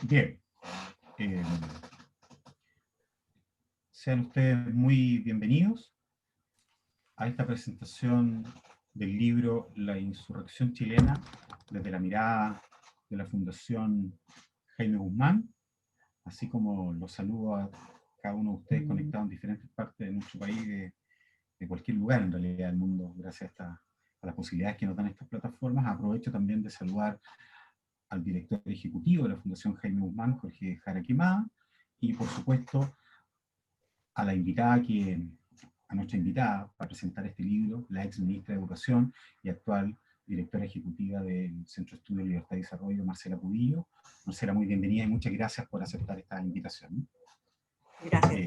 Bien, eh, sean ustedes muy bienvenidos a esta presentación del libro La insurrección chilena desde la mirada de la Fundación Jaime Guzmán, así como los saludo a cada uno de ustedes conectados en diferentes partes de nuestro país, de cualquier lugar en realidad del mundo, gracias a las posibilidades que nos dan estas plataformas. Aprovecho también de saludar al director ejecutivo de la Fundación Jaime Guzmán, Jorge Jara Quemada, y por supuesto a la invitada a nuestra invitada para presentar este libro, la ex ministra de Educación y actual directora ejecutiva del Centro de Estudios Libertad y Desarrollo, Marcela Pudillo. Marcela, muy bienvenida y muchas gracias por aceptar esta invitación. Gracias.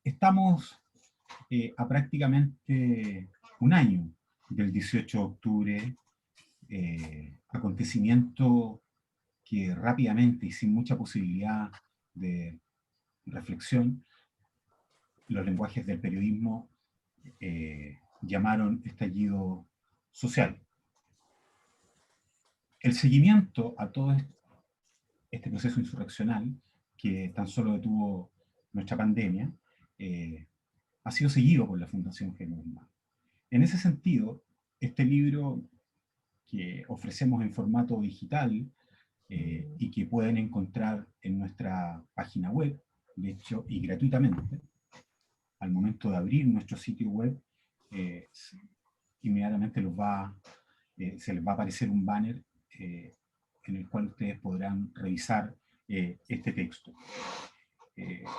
Estamos a prácticamente un año del 18 de octubre, acontecimiento que rápidamente y sin mucha posibilidad de reflexión, los lenguajes del periodismo llamaron estallido social. El seguimiento a todo este proceso insurreccional, que tan solo detuvo nuestra pandemia, ha sido seguido por la Fundación Jaime Guzmán. En ese sentido, este libro que ofrecemos en formato digital y que pueden encontrar en nuestra página web, de hecho, y gratuitamente, al momento de abrir nuestro sitio web, inmediatamente se les va a aparecer un banner en el cual ustedes podrán revisar este texto.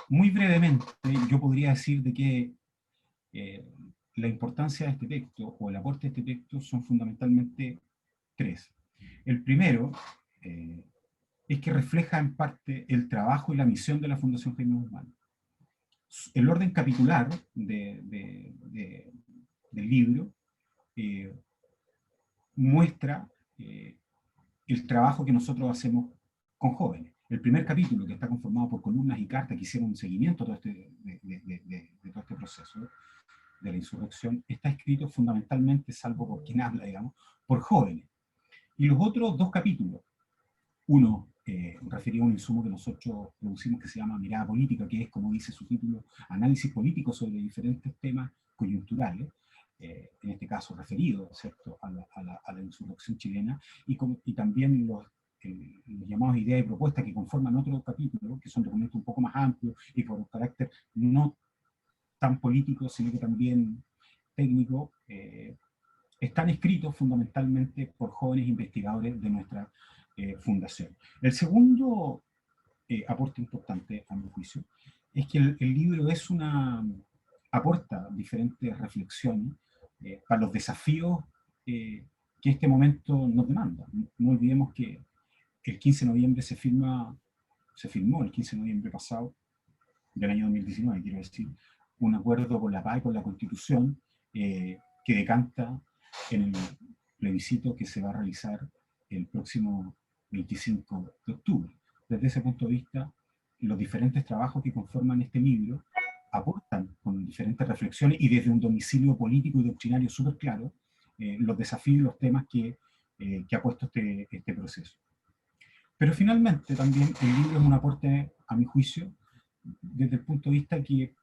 Muy brevemente, yo podría decir de que la importancia de este texto, o el aporte de este texto, son fundamentalmente tres. El primero es que refleja en parte el trabajo y la misión de la Fundación Jaime Guzmán. El orden capitular del libro muestra el trabajo que nosotros hacemos con jóvenes. El primer capítulo, que está conformado por columnas y cartas que hicieron un seguimiento de todo este proceso de la insurrección, está escrito fundamentalmente, salvo por quien habla, digamos, por jóvenes. Y los otros dos capítulos, uno referido a un insumo que nosotros producimos que se llama Mirada Política, que es, como dice su título, análisis político sobre diferentes temas coyunturales, en este caso referido, ¿cierto?, a la insurrección chilena, y también los llamados ideas y propuestas que conforman otro capítulo, que son documentos un poco más amplios y por carácter no tan político, sino que también técnico, están escritos fundamentalmente por jóvenes investigadores de nuestra fundación. El segundo aporte importante, a mi juicio, es que el libro aporta diferentes reflexiones para los desafíos que este momento nos demanda. No olvidemos que el 15 de noviembre se firmó el 15 de noviembre pasado, del año 2019, quiero decir, un acuerdo con la paz y con la Constitución que decanta en el plebiscito que se va a realizar el próximo 25 de octubre. Desde ese punto de vista, los diferentes trabajos que conforman este libro aportan con diferentes reflexiones y desde un domicilio político y doctrinario súper claro los desafíos y los temas que ha puesto este proceso. Pero finalmente también el libro es un aporte, a mi juicio, desde el punto de vista que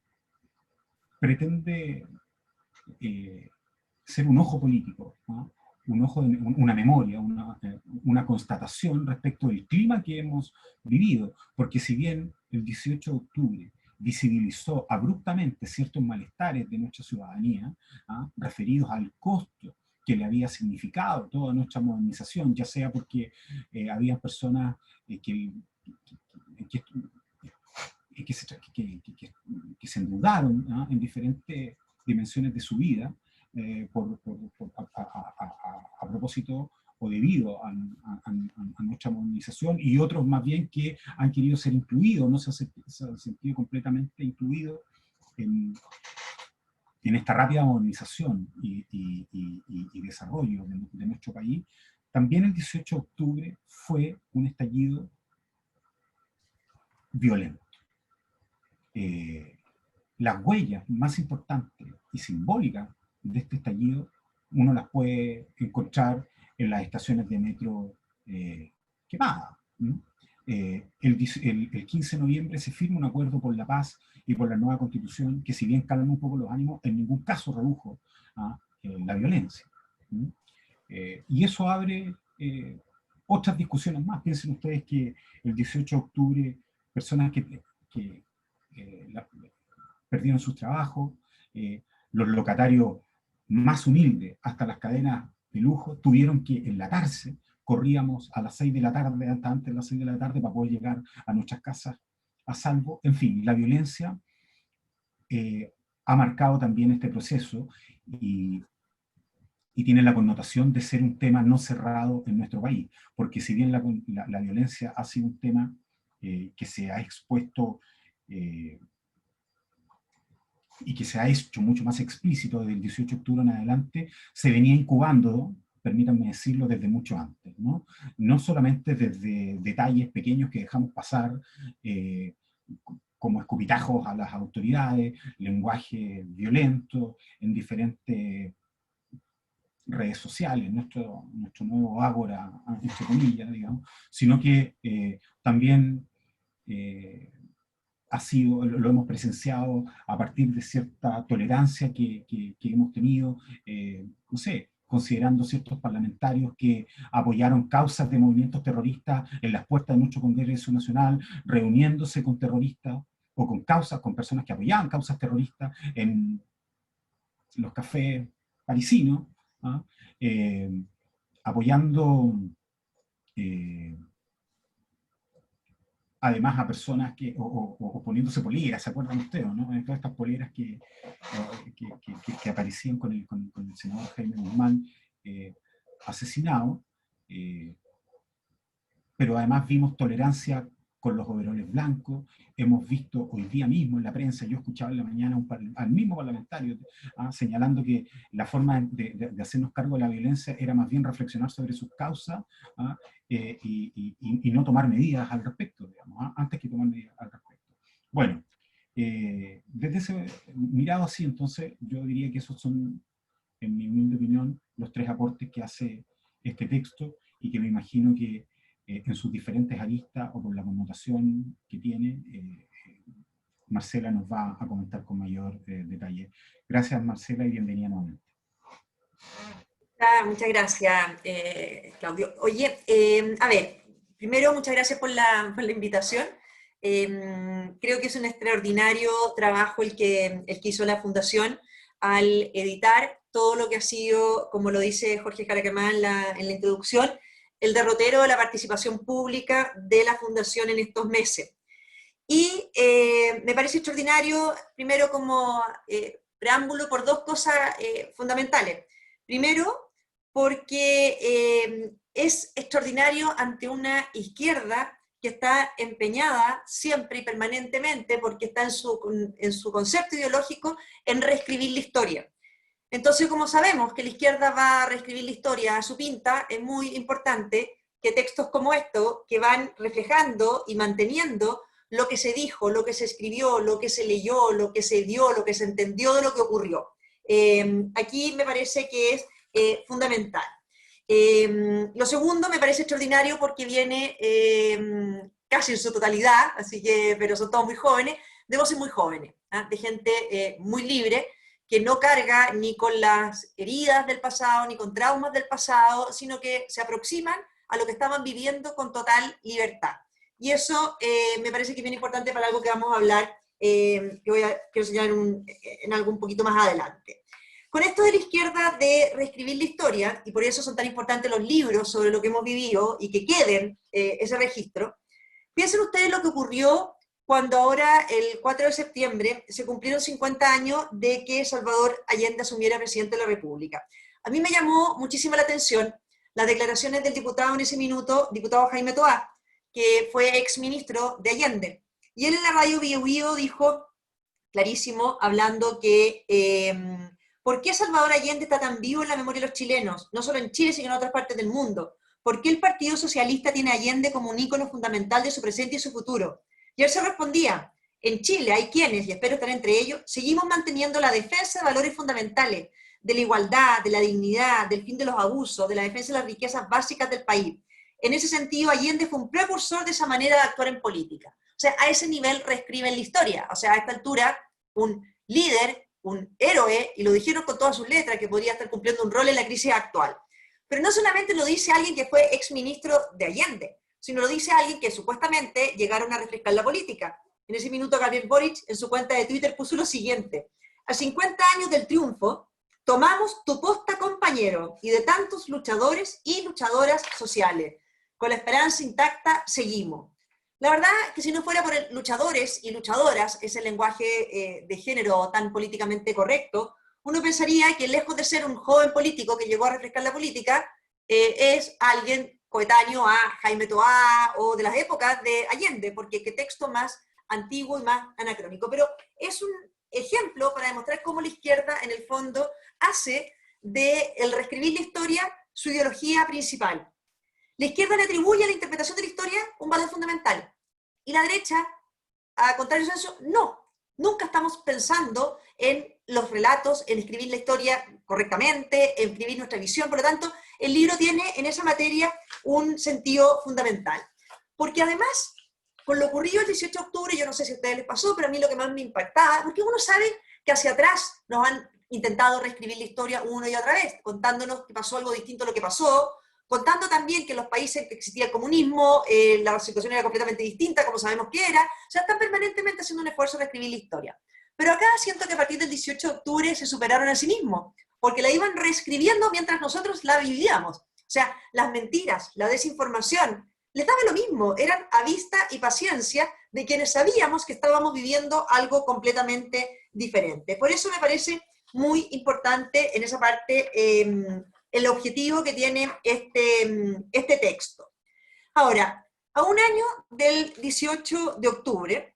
pretende ser un ojo político, ¿no? Una memoria, una constatación respecto del clima que hemos vivido, porque si bien el 18 de octubre visibilizó abruptamente ciertos malestares de nuestra ciudadanía, referidos al costo que le había significado toda nuestra modernización, ya sea porque había personas que se endeudaron, ¿no?, en diferentes dimensiones de su vida a propósito o debido a nuestra modernización, y otros más bien que han querido ser incluidos, no se han sentido completamente incluidos en esta rápida modernización y desarrollo de nuestro país. También el 18 de octubre fue un estallido violento. Las huellas más importantes y simbólicas de este estallido uno las puede encontrar en las estaciones de metro quemada. El 15 de noviembre se firma un acuerdo por la paz y por la nueva constitución que, si bien calma un poco los ánimos, en ningún caso redujo a la violencia. Y eso abre otras discusiones más. Piensen ustedes que el 18 de octubre personas que perdieron sus trabajos, los locatarios más humildes, hasta las cadenas de lujo, tuvieron que enlatarse. Corríamos a las 6 de la tarde, hasta antes de las 6 de la tarde, para poder llegar a nuestras casas a salvo. En fin, la violencia ha marcado también este proceso y tiene la connotación de ser un tema no cerrado en nuestro país, porque si bien la violencia ha sido un tema que se ha expuesto y que se ha hecho mucho más explícito desde el 18 de octubre en adelante, se venía incubando, permítanme decirlo, desde mucho antes, ¿no? No solamente desde detalles pequeños que dejamos pasar, como escupitajos a las autoridades, lenguaje violento en diferentes redes sociales, nuestro nuevo ágora, entre comillas, digamos, sino que también lo hemos presenciado a partir de cierta tolerancia que hemos tenido, no sé, considerando ciertos parlamentarios que apoyaron causas de movimientos terroristas en las puertas de nuestro Congreso Nacional, reuniéndose con terroristas o con personas que apoyaban causas terroristas en los cafés parisinos, ¿ah? Apoyando además a personas o poniéndose poleras, ¿se acuerdan ustedes, no? Todas estas poleras que aparecían con el senador Jaime Guzmán asesinado, pero además vimos tolerancia con los overoles blancos. Hemos visto hoy día mismo en la prensa, yo escuchaba en la mañana al mismo parlamentario señalando que la forma de hacernos cargo de la violencia era más bien reflexionar sobre sus causas y no tomar medidas al respecto, digamos, antes que tomar medidas al respecto. Bueno, desde ese mirado así, entonces, yo diría que esos son, en mi humilde opinión, los tres aportes que hace este texto y que me imagino que en sus diferentes aristas o por la connotación que tiene, Marcela nos va a comentar con mayor detalle. Gracias, Marcela, y bienvenida nuevamente. Muchas gracias, Claudio. Oye, a ver, primero muchas gracias por la invitación. Creo que es un extraordinario trabajo el que hizo la Fundación al editar todo lo que ha sido, como lo dice Jorge Caracamán en la introducción, el derrotero de la participación pública de la Fundación en estos meses. Y me parece extraordinario, primero como preámbulo, por dos cosas fundamentales. Primero, porque es extraordinario ante una izquierda que está empeñada siempre y permanentemente, porque está en su concepto ideológico, en reescribir la historia. Entonces, como sabemos que la izquierda va a reescribir la historia a su pinta, es muy importante que textos como estos, que van reflejando y manteniendo lo que se dijo, lo que se escribió, lo que se leyó, lo que se dio, lo que se entendió de lo que ocurrió. Aquí me parece que es fundamental. Lo segundo me parece extraordinario porque viene casi en su totalidad, así que, pero son todos muy jóvenes, de voces muy jóvenes, de gente muy libre, que no carga ni con las heridas del pasado, ni con traumas del pasado, sino que se aproximan a lo que estaban viviendo con total libertad. Y eso me parece que es bien importante para algo que vamos a hablar, que quiero señalar en algo un poquito más adelante. Con esto de la izquierda de reescribir la historia, y por eso son tan importantes los libros sobre lo que hemos vivido y que queden ese registro, piensen ustedes lo que ocurrió cuando ahora, el 4 de septiembre, se cumplieron 50 años de que Salvador Allende asumiera presidente de la República. A mí me llamó muchísimo la atención las declaraciones del diputado en ese minuto, diputado Jaime Toá, que fue exministro de Allende. Y él en la radio Bio Bio dijo, clarísimo, hablando que ¿por qué Salvador Allende está tan vivo en la memoria de los chilenos? No solo en Chile, sino en otras partes del mundo. ¿Por qué el Partido Socialista tiene a Allende como un ícono fundamental de su presente y su futuro? Y él se respondía, en Chile hay quienes, y espero estar entre ellos, seguimos manteniendo la defensa de valores fundamentales, de la igualdad, de la dignidad, del fin de los abusos, de la defensa de las riquezas básicas del país. en ese sentido Allende fue un precursor de esa manera de actuar en política. O sea, a ese nivel reescriben la historia. O sea, a esta altura, un líder, un héroe, y lo dijeron con todas sus letras, que podría estar cumpliendo un rol en la crisis actual. Pero no solamente lo dice alguien que fue exministro de Allende, sino lo dice alguien que supuestamente llegaron a refrescar la política. En ese minuto Gabriel Boric en su cuenta de Twitter puso lo siguiente: a 50 años del triunfo, tomamos tu posta, compañero, y de tantos luchadores y luchadoras sociales. Con la esperanza intacta seguimos. La verdad que si no fuera por luchadores y luchadoras, ese lenguaje de género tan políticamente correcto, uno pensaría que lejos de ser un joven político que llegó a refrescar la política, es alguien coetáneo a Jaime Toá o de las épocas de Allende, porque qué texto más antiguo y más anacrónico. Pero es un ejemplo para demostrar cómo la izquierda, en el fondo, hace del reescribir la historia su ideología principal. La izquierda le atribuye a la interpretación de la historia un valor fundamental. Y la derecha, a contrario de eso, no. Nunca estamos pensando en los relatos, en escribir la historia correctamente, en escribir nuestra visión. Por lo tanto, el libro tiene en esa materia un sentido fundamental. Porque además, con lo ocurrido el 18 de octubre, yo no sé si a ustedes les pasó, pero a mí lo que más me impactaba, porque uno sabe que hacia atrás nos han intentado reescribir la historia una y otra vez, contándonos que pasó algo distinto a lo que pasó, contando también que en los países en que existía el comunismo, la situación era completamente distinta, como sabemos que era. O sea, están permanentemente haciendo un esfuerzo de escribir la historia. Pero acá siento que a partir del 18 de octubre se superaron a sí mismos, porque la iban reescribiendo mientras nosotros la vivíamos. O sea, las mentiras, la desinformación, les daba lo mismo, eran a vista y paciencia de quienes sabíamos que estábamos viviendo algo completamente diferente. Por eso me parece muy importante en esa parte el objetivo que tiene este texto. Ahora, a un año del 18 de octubre,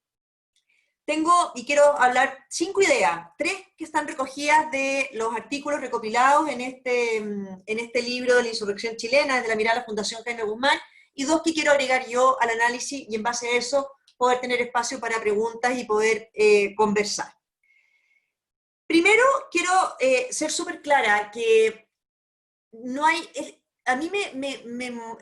tengo y quiero hablar 5 ideas, 3 que están recogidas de los artículos recopilados en este libro de la insurrección chilena, desde la mirada de la Fundación Jaime Guzmán, y 2 que quiero agregar yo al análisis, y en base a eso poder tener espacio para preguntas y poder conversar. Primero, quiero ser súper clara que no hay, a mí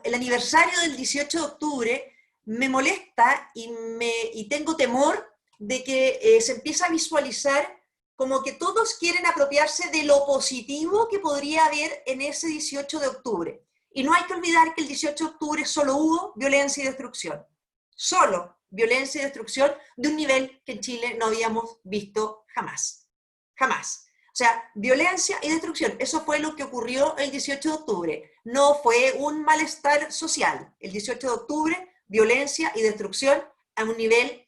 el aniversario del 18 de octubre me molesta y tengo temor de que se empiece a visualizar como que todos quieren apropiarse de lo positivo que podría haber en ese 18 de octubre. Y no hay que olvidar que el 18 de octubre solo hubo violencia y destrucción. Solo violencia y destrucción de un nivel que en Chile no habíamos visto jamás. Jamás. O sea, violencia y destrucción, eso fue lo que ocurrió el 18 de octubre. No fue un malestar social. El 18 de octubre, violencia y destrucción a un nivel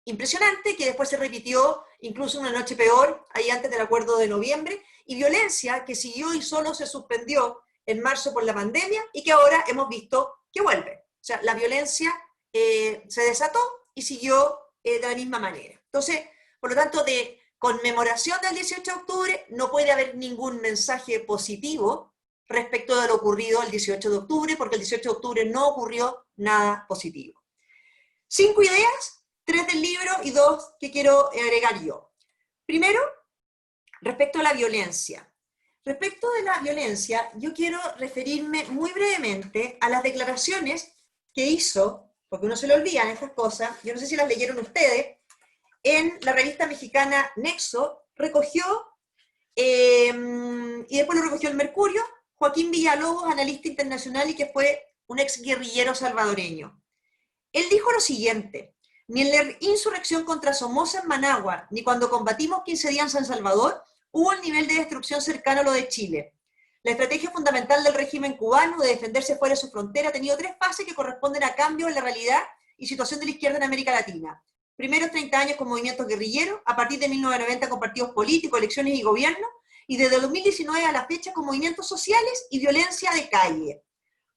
impresionante que después se repitió incluso una noche peor, ahí antes del acuerdo de noviembre, y violencia que siguió y solo se suspendió en marzo por la pandemia y que ahora hemos visto que vuelve. O sea, la violencia se desató y siguió de la misma manera. Entonces, por lo tanto, de conmemoración del 18 de octubre no puede haber ningún mensaje positivo respecto de lo ocurrido el 18 de octubre, porque el 18 de octubre no ocurrió nada positivo. 5 ideas, 3 del libro y 2 que quiero agregar yo. Primero, respecto a la violencia. Respecto de la violencia, yo quiero referirme muy brevemente a las declaraciones que hizo, porque uno se le olvidan estas cosas, yo no sé si las leyeron ustedes, en la revista mexicana Nexo, recogió, y después lo recogió el Mercurio, Joaquín Villalobos, analista internacional y que fue un ex guerrillero salvadoreño. Él dijo lo siguiente: ni en la insurrección contra Somoza en Managua, ni cuando combatimos 15 días en San Salvador, hubo un nivel de destrucción cercano a lo de Chile. La estrategia fundamental del régimen cubano de defenderse fuera de su frontera ha tenido 3 fases que corresponden a cambios en la realidad y situación de la izquierda en América Latina. Primeros 30 años con movimientos guerrilleros, a partir de 1990 con partidos políticos, elecciones y gobierno, y desde 2019 a la fecha con movimientos sociales y violencia de calle.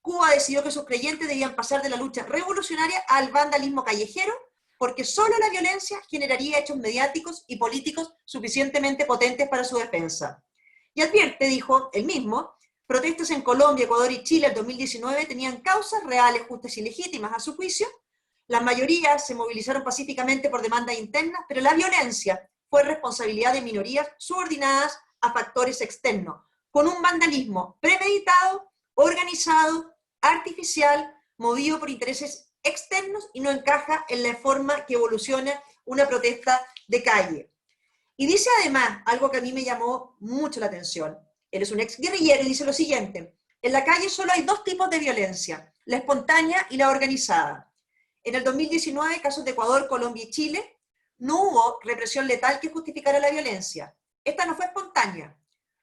Cuba decidió que sus creyentes debían pasar de la lucha revolucionaria al vandalismo callejero, porque solo la violencia generaría hechos mediáticos y políticos suficientemente potentes para su defensa. Y advierte, dijo él mismo, protestas en Colombia, Ecuador y Chile en 2019 tenían causas reales, justas y legítimas a su juicio. Las mayorías se movilizaron pacíficamente por demandas internas, pero la violencia fue responsabilidad de minorías subordinadas a factores externos, con un vandalismo premeditado, organizado, artificial, movido por intereses externos y no encaja en la forma que evoluciona una protesta de calle. Y dice además, algo que a mí me llamó mucho la atención, él es un ex guerrillero y dice lo siguiente: en la calle solo hay dos tipos de violencia, la espontánea y la organizada. En el 2019, casos de Ecuador, Colombia y Chile, no hubo represión letal que justificara la violencia. Esta no fue espontánea.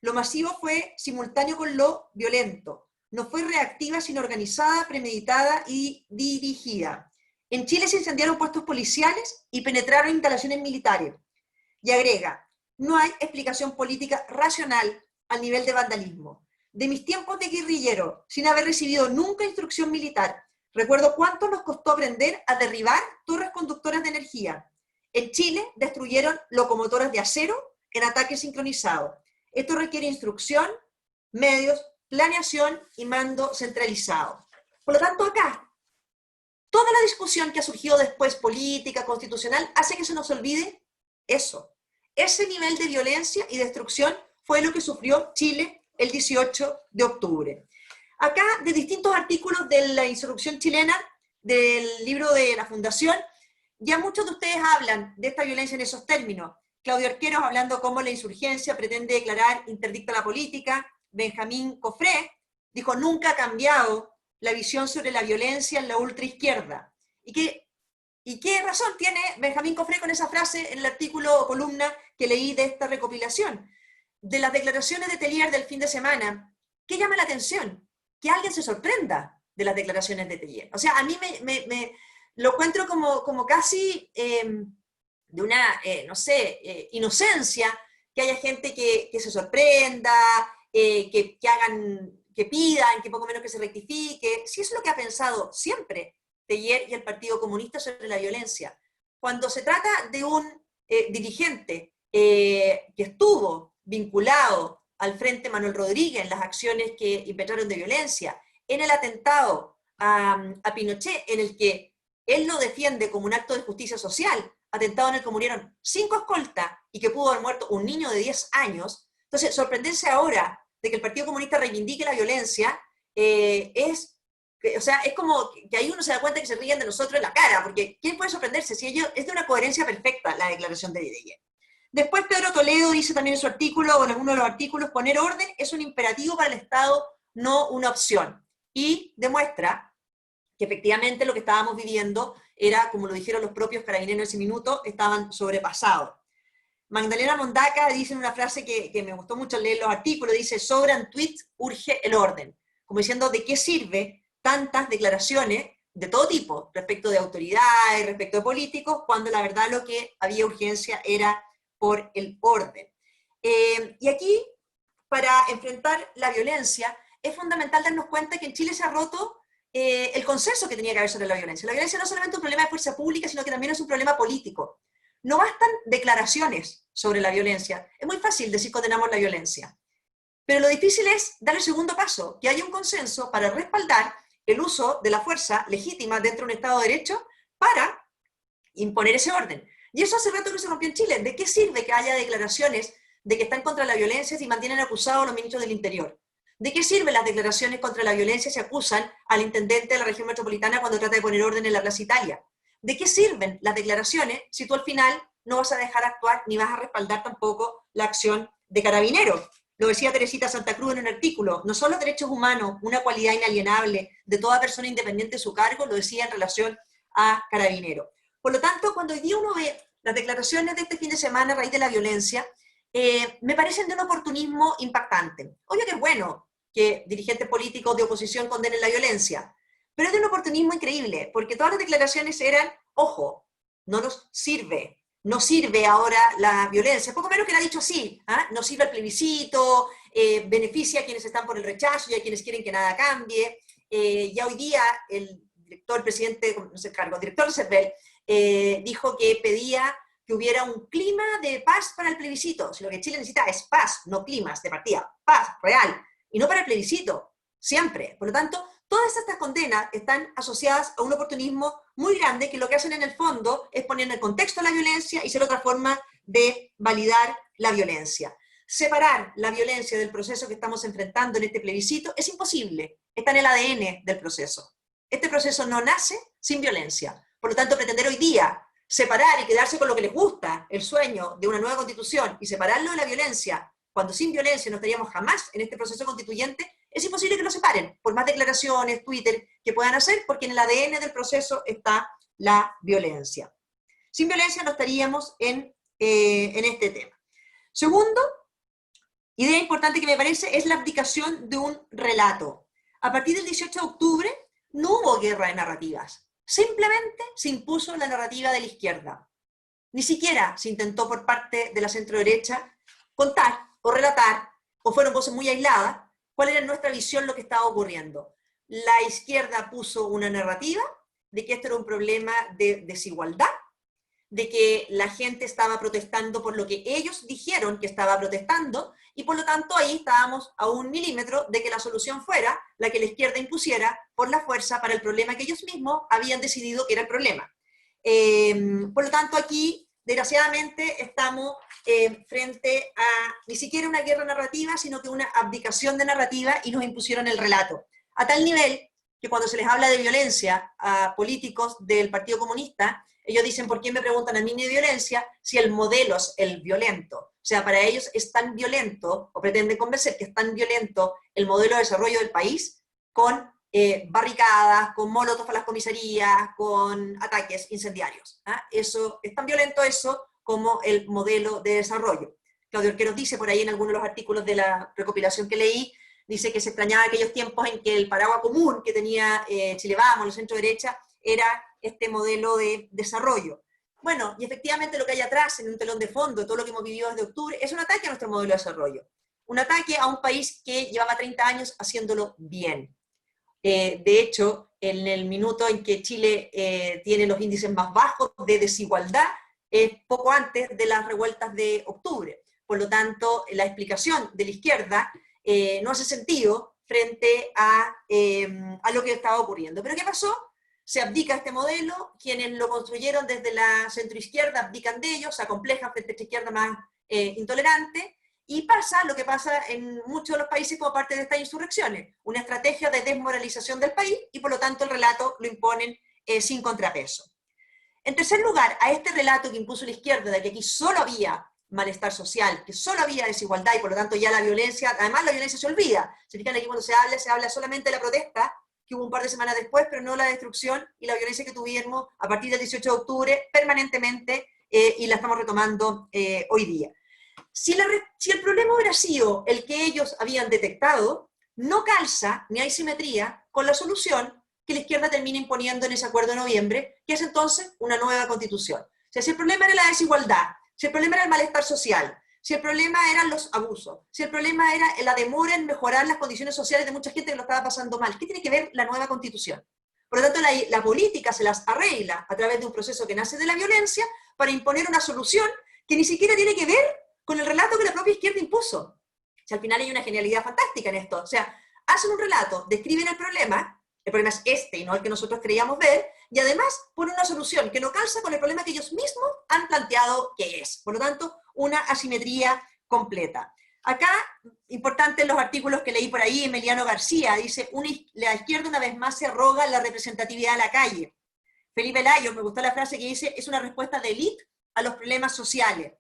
Lo masivo fue simultáneo con lo violento. No fue reactiva, sino organizada, premeditada y dirigida. En Chile se incendiaron puestos policiales y penetraron instalaciones militares. Y agrega, no hay explicación política racional al nivel de vandalismo. De mis tiempos de guerrillero, sin haber recibido nunca instrucción militar, recuerdo cuánto nos costó aprender a derribar torres conductoras de energía. En Chile destruyeron locomotoras de acero en ataque sincronizado. Esto requiere instrucción, medios, planeación y mando centralizado. Por lo tanto, acá, toda la discusión que ha surgido después, política, constitucional, hace que se nos olvide eso. Ese nivel de violencia y destrucción fue lo que sufrió Chile el 18 de octubre. Acá, de distintos artículos de la insurrección chilena, del libro de la Fundación, ya muchos de ustedes hablan de esta violencia en esos términos. Claudio Arqueros hablando cómo la insurgencia pretende declarar interdicta la política. Benjamín Cofré dijo, nunca ha cambiado la visión sobre la violencia en la ultraizquierda. ¿Y qué razón tiene Benjamín Cofré con esa frase en el artículo o columna que leí de esta recopilación? De las declaraciones de Tellier del fin de semana, ¿qué llama la atención? Que alguien se sorprenda de las declaraciones de Tellier. O sea, a mí me lo encuentro como casi de una, no sé, inocencia, que haya gente que se sorprenda, que hagan, que pidan, que poco menos que se rectifique. Si es lo que ha pensado siempre Tellier y el Partido Comunista sobre la violencia. Cuando se trata de un dirigente que estuvo vinculado al Frente Manuel Rodríguez en las acciones que impetraron de violencia, en el atentado a Pinochet, en el que él lo defiende como un acto de justicia social, atentado en el que murieron 5 escoltas y que pudo haber muerto un niño de 10 años, entonces sorprenderse ahora de que el Partido Comunista reivindique la violencia o sea, es como que ahí uno se da cuenta que se ríen de nosotros en la cara, porque ¿quién puede sorprenderse? Si ellos, es de una coherencia perfecta la declaración de Tellier. Después Pedro Toledo dice también en su artículo, o en alguno de los artículos, poner orden es un imperativo para el Estado, no una opción. Y demuestra que efectivamente lo que estábamos viviendo era, como lo dijeron los propios carabineros en ese minuto, estaban sobrepasados. Magdalena Mondaca dice en una frase que me gustó mucho leer los artículos, dice, sobran tweets, urge el orden. Como diciendo, ¿de qué sirve tantas declaraciones de todo tipo, respecto de autoridades, respecto de políticos, cuando la verdad lo que había urgencia era por el orden? Y aquí, para enfrentar la violencia, es fundamental darnos cuenta que en Chile se ha roto el consenso que tenía que haber sobre la violencia. La violencia no es solamente un problema de fuerza pública, sino que también es un problema político. No bastan declaraciones sobre la violencia. Es muy fácil decir condenamos la violencia. Pero lo difícil es dar el segundo paso, que haya un consenso para respaldar el uso de la fuerza legítima dentro de un Estado de Derecho para imponer ese orden. Y eso hace rato que se rompió en Chile. ¿De qué sirve que haya declaraciones de que están contra la violencia si mantienen acusados a los ministros del Interior? ¿De qué sirven las declaraciones contra la violencia si acusan al intendente de la región metropolitana cuando trata de poner orden en la Plaza Italia? ¿De qué sirven las declaraciones si tú al final no vas a dejar actuar ni vas a respaldar tampoco la acción de Carabineros? Lo decía Teresita Santa Cruz en un artículo, no son los derechos humanos una cualidad inalienable de toda persona independiente de su cargo, lo decía en relación a Carabineros. Por lo tanto, cuando hoy día uno ve las declaraciones de este fin de semana a raíz de la violencia, me parecen de un oportunismo impactante. Obvio que es bueno que dirigentes políticos de oposición condenen la violencia, pero es de un oportunismo increíble, porque todas las declaraciones eran, ojo, no nos sirve, no sirve ahora la violencia, poco menos que lo ha dicho así, no sirve el plebiscito, beneficia a quienes están por el rechazo y a quienes quieren que nada cambie. Ya hoy día el presidente, no sé, director de CERVEL, dijo que pedía que hubiera un clima de paz para el plebiscito. Si lo que Chile necesita es paz, no climas de partida, paz real, y no para el plebiscito, siempre. Por lo tanto, todas estas condenas están asociadas a un oportunismo muy grande que lo que hacen en el fondo es poner en el contexto la violencia y ser otra forma de validar la violencia. Separar la violencia del proceso que estamos enfrentando en este plebiscito es imposible, está en el ADN del proceso. Este proceso no nace sin violencia. Por lo tanto, pretender hoy día separar y quedarse con lo que les gusta, el sueño de una nueva constitución, y separarlo de la violencia, cuando sin violencia no estaríamos jamás en este proceso constituyente, es imposible que lo separen, por más declaraciones, Twitter, que puedan hacer, porque en el ADN del proceso está la violencia. Sin violencia no estaríamos en este tema. Segundo, idea importante que me parece, es la abdicación de un relato. A partir del 18 de octubre no hubo guerra de narrativas. Simplemente se impuso la narrativa de la izquierda. Ni siquiera se intentó por parte de la centro-derecha contar o relatar, o fueron voces muy aisladas, cuál era nuestra visión lo que estaba ocurriendo. La izquierda puso una narrativa de que esto era un problema de desigualdad, de que la gente estaba protestando por lo que ellos dijeron que estaba protestando, y por lo tanto ahí estábamos a un milímetro de que la solución fuera la que la izquierda impusiera por la fuerza para el problema que ellos mismos habían decidido que era el problema. Por lo tanto aquí, desgraciadamente, estamos frente a ni siquiera una guerra narrativa, sino que una abdicación de narrativa, y nos impusieron el relato. A tal nivel que cuando se les habla de violencia a políticos del Partido Comunista, ellos dicen, ¿por qué me preguntan a mí de violencia si el modelo es el violento? O sea, para ellos es tan violento, o pretenden convencer que es tan violento el modelo de desarrollo del país, con barricadas, con molotov a las comisarías, con ataques incendiarios. Eso, es tan violento eso como el modelo de desarrollo. Claudio Arqueros dice por ahí en algunos de los artículos de la recopilación que leí, dice que se extrañaba aquellos tiempos en que el paraguas común que tenía Chile Vamos, la centro derecha, era este modelo de desarrollo. Bueno, y efectivamente lo que hay atrás, en un telón de fondo, todo lo que hemos vivido desde octubre, es un ataque a nuestro modelo de desarrollo. Un ataque a un país que llevaba 30 años haciéndolo bien. De hecho, en el minuto en que Chile tiene los índices más bajos de desigualdad, es poco antes de las revueltas de octubre. Por lo tanto, la explicación de la izquierda no hace sentido frente a lo que estaba ocurriendo. ¿Pero qué pasó? Se abdica este modelo, quienes lo construyeron desde la centroizquierda abdican de ellos, se acomplejan frente a esta izquierda más intolerante, y pasa lo que pasa en muchos de los países como parte de estas insurrecciones, una estrategia de desmoralización del país, y por lo tanto el relato lo imponen sin contrapeso. En tercer lugar, a este relato que impuso la izquierda de que aquí solo había malestar social, que solo había desigualdad y por lo tanto ya la violencia, además la violencia se olvida. Se fijan aquí cuando se habla solamente de la protesta, que hubo un par de semanas después, pero no la destrucción y la violencia que tuvimos a partir del 18 de octubre permanentemente y la estamos retomando hoy día. Si el problema hubiera sido el que ellos habían detectado, no calza ni hay simetría con la solución que la izquierda termina imponiendo en ese acuerdo de noviembre, que es entonces una nueva constitución. O sea, si el problema era la desigualdad, si el problema era el malestar social, si el problema eran los abusos, si el problema era la demora en mejorar las condiciones sociales de mucha gente que lo estaba pasando mal, ¿qué tiene que ver la nueva constitución? Por lo tanto, la política se las arregla a través de un proceso que nace de la violencia para imponer una solución que ni siquiera tiene que ver con el relato que la propia izquierda impuso. O sea, al final hay una genialidad fantástica en esto. O sea, hacen un relato, describen el problema es este y no el que nosotros creíamos ver, y además ponen una solución que no calza con el problema que ellos mismos han planteado que es. Por lo tanto, una asimetría completa. Acá, importante en los artículos que leí por ahí, Emiliano García dice, la izquierda una vez más se arroga la representatividad de la calle. Felipe Layo, me gustó la frase que dice, es una respuesta de élite a los problemas sociales.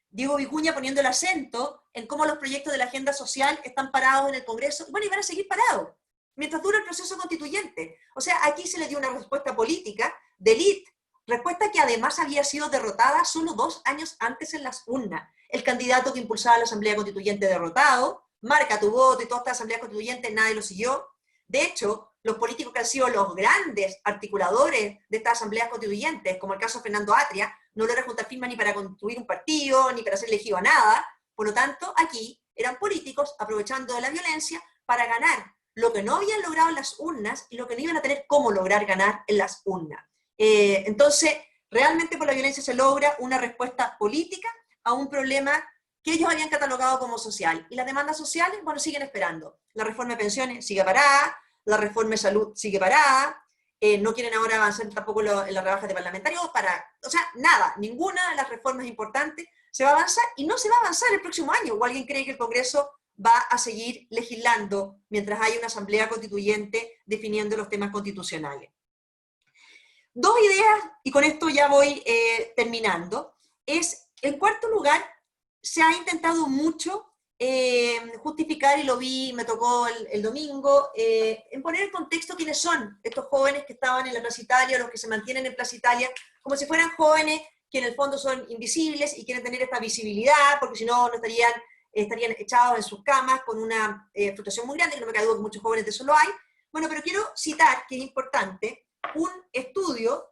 Diego Vicuña poniendo el acento en cómo los proyectos de la agenda social están parados en el Congreso, bueno, y van a seguir parados, mientras dura el proceso constituyente. O sea, aquí se le dio una respuesta política de élite, respuesta que además había sido derrotada solo 2 años antes en las urnas. El candidato que impulsaba la Asamblea Constituyente derrotado, marca tu voto y toda esta Asamblea Constituyente, nadie lo siguió. De hecho, los políticos que han sido los grandes articuladores de estas asambleas constituyentes, como el caso de Fernando Atria, no logra juntar firmas ni para construir un partido, ni para ser elegido a nada. Por lo tanto, aquí eran políticos aprovechando de la violencia para ganar lo que no habían logrado en las urnas y lo que no iban a tener cómo lograr ganar en las urnas. Entonces, realmente por la violencia se logra una respuesta política a un problema que ellos habían catalogado como social. Y las demandas sociales, bueno, siguen esperando. La reforma de pensiones sigue parada, la reforma de salud sigue parada, no quieren ahora avanzar tampoco en las rebajas de parlamentarios, o sea, nada, ninguna de las reformas importantes se va a avanzar y no se va a avanzar el próximo año. ¿O alguien cree que el Congreso va a seguir legislando mientras haya una asamblea constituyente definiendo los temas constitucionales. Dos ideas, y con esto ya voy terminando, es, en cuarto lugar, se ha intentado mucho justificar, y lo vi, me tocó el domingo, en poner en contexto quiénes son estos jóvenes que estaban en la Plaza Italia, los que se mantienen en Plaza Italia, como si fueran jóvenes que en el fondo son invisibles y quieren tener esta visibilidad, porque si no, no estarían echados en sus camas con una frustración muy grande, que no me cae duda que muchos jóvenes de eso lo hay. Bueno, pero quiero citar, que es importante, un estudio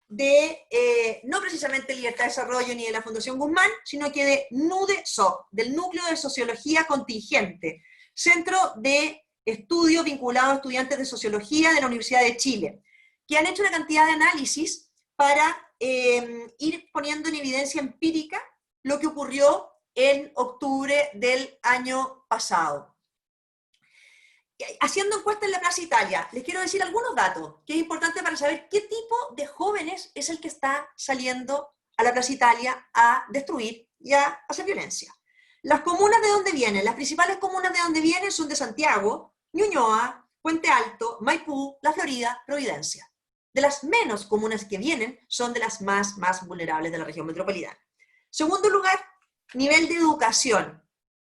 de, no precisamente Libertad de Desarrollo ni de la Fundación Guzmán, sino que de NUDESOC, del Núcleo de Sociología Contingente, centro de estudio vinculado a estudiantes de Sociología de la Universidad de Chile, que han hecho una cantidad de análisis para ir poniendo en evidencia empírica lo que ocurrió en octubre del año pasado. Haciendo encuestas en la Plaza Italia, les quiero decir algunos datos que es importante para saber qué tipo de jóvenes es el que está saliendo a la Plaza Italia a destruir y a hacer violencia. Las comunas de donde vienen, las principales comunas de donde vienen son de Santiago, Ñuñoa, Puente Alto, Maipú, La Florida, Providencia. De las menos comunas que vienen son de las más vulnerables de la región metropolitana. Segundo lugar, nivel de educación.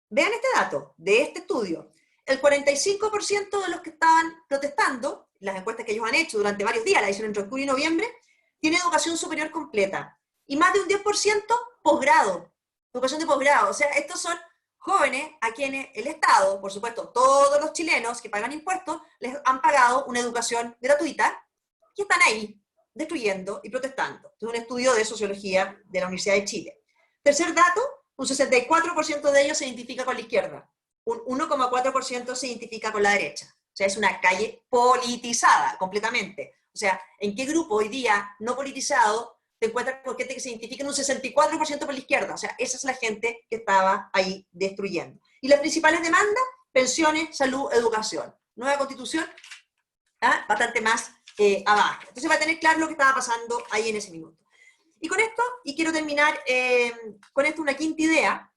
Vean este dato de este estudio. El 45% de los que estaban protestando, las encuestas que ellos han hecho durante varios días, la hicieron entre octubre y noviembre, tiene educación superior completa. Y más de un 10% posgrado, educación de posgrado. O sea, estos son jóvenes a quienes el Estado, por supuesto, todos los chilenos que pagan impuestos, les han pagado una educación gratuita y están ahí, destruyendo y protestando. Es un estudio de sociología de la Universidad de Chile. Tercer dato, un 64% de ellos se identifica con la izquierda. Un 1,4% se identifica con la derecha. O sea, es una calle politizada completamente. O sea, ¿en qué grupo hoy día no politizado te encuentras con gente que se identifica en un 64% por la izquierda? O sea, esa es la gente que estaba ahí destruyendo. Y las principales demandas, pensiones, salud, educación. Nueva constitución, bastante más abajo. Entonces va a tener claro lo que estaba pasando ahí en ese minuto. Y con esto, y quiero terminar con esto una quinta idea,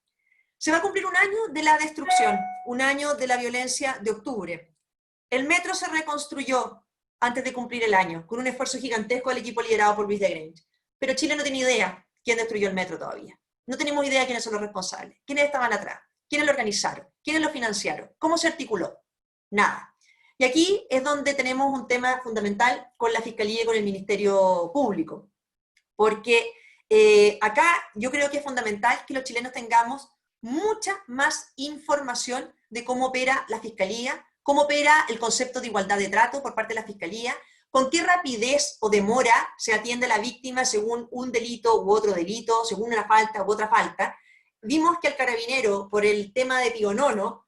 se va a cumplir un año de la destrucción, un año de la violencia de octubre. El metro se reconstruyó antes de cumplir el año, con un esfuerzo gigantesco del equipo liderado por Luis de Grange. Pero Chile no tiene idea quién destruyó el metro todavía. No tenemos idea de quiénes son los responsables, quiénes estaban atrás, quiénes lo organizaron, quiénes lo financiaron, cómo se articuló. Nada. Y aquí es donde tenemos un tema fundamental con la Fiscalía y con el Ministerio Público. Porque acá yo creo que es fundamental que los chilenos tengamos mucha más información de cómo opera la Fiscalía, cómo opera el concepto de igualdad de trato por parte de la Fiscalía, con qué rapidez o demora se atiende a la víctima según un delito u otro delito, según una falta u otra falta. Vimos que el carabinero, por el tema de Pionono,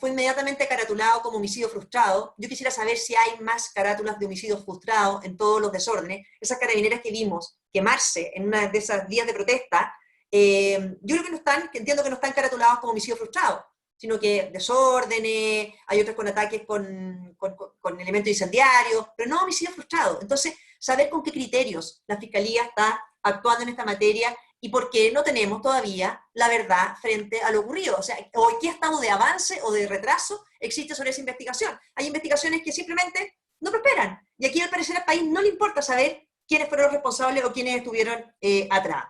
fue inmediatamente caratulado como homicidio frustrado. Yo quisiera saber si hay más carátulas de homicidio frustrado en todos los desórdenes. Esas carabineras que vimos quemarse en una de esas días de protesta, yo creo que no están, que entiendo que no están caratulados como homicidio frustrado, sino que desórdenes, hay otros con ataques con elementos incendiarios, pero no homicidio frustrado. Entonces, saber con qué criterios la Fiscalía está actuando en esta materia y por qué no tenemos todavía la verdad frente a lo ocurrido. O sea, o qué estado de avance o de retraso existe sobre esa investigación. Hay investigaciones que simplemente no prosperan. Y aquí, al parecer, al país no le importa saber quiénes fueron los responsables o quiénes estuvieron atrás.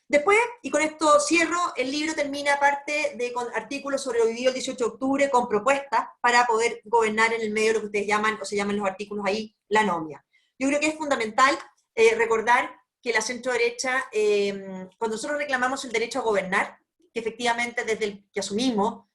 Después, y con esto cierro, el libro termina con artículos sobre lo vivido el 18 de octubre, con propuestas para poder gobernar en el medio de lo que ustedes llaman, o se llaman los artículos ahí, la anomia. Yo creo que es fundamental recordar que la centro-derecha, cuando nosotros reclamamos el derecho a gobernar, que efectivamente desde el que asumimos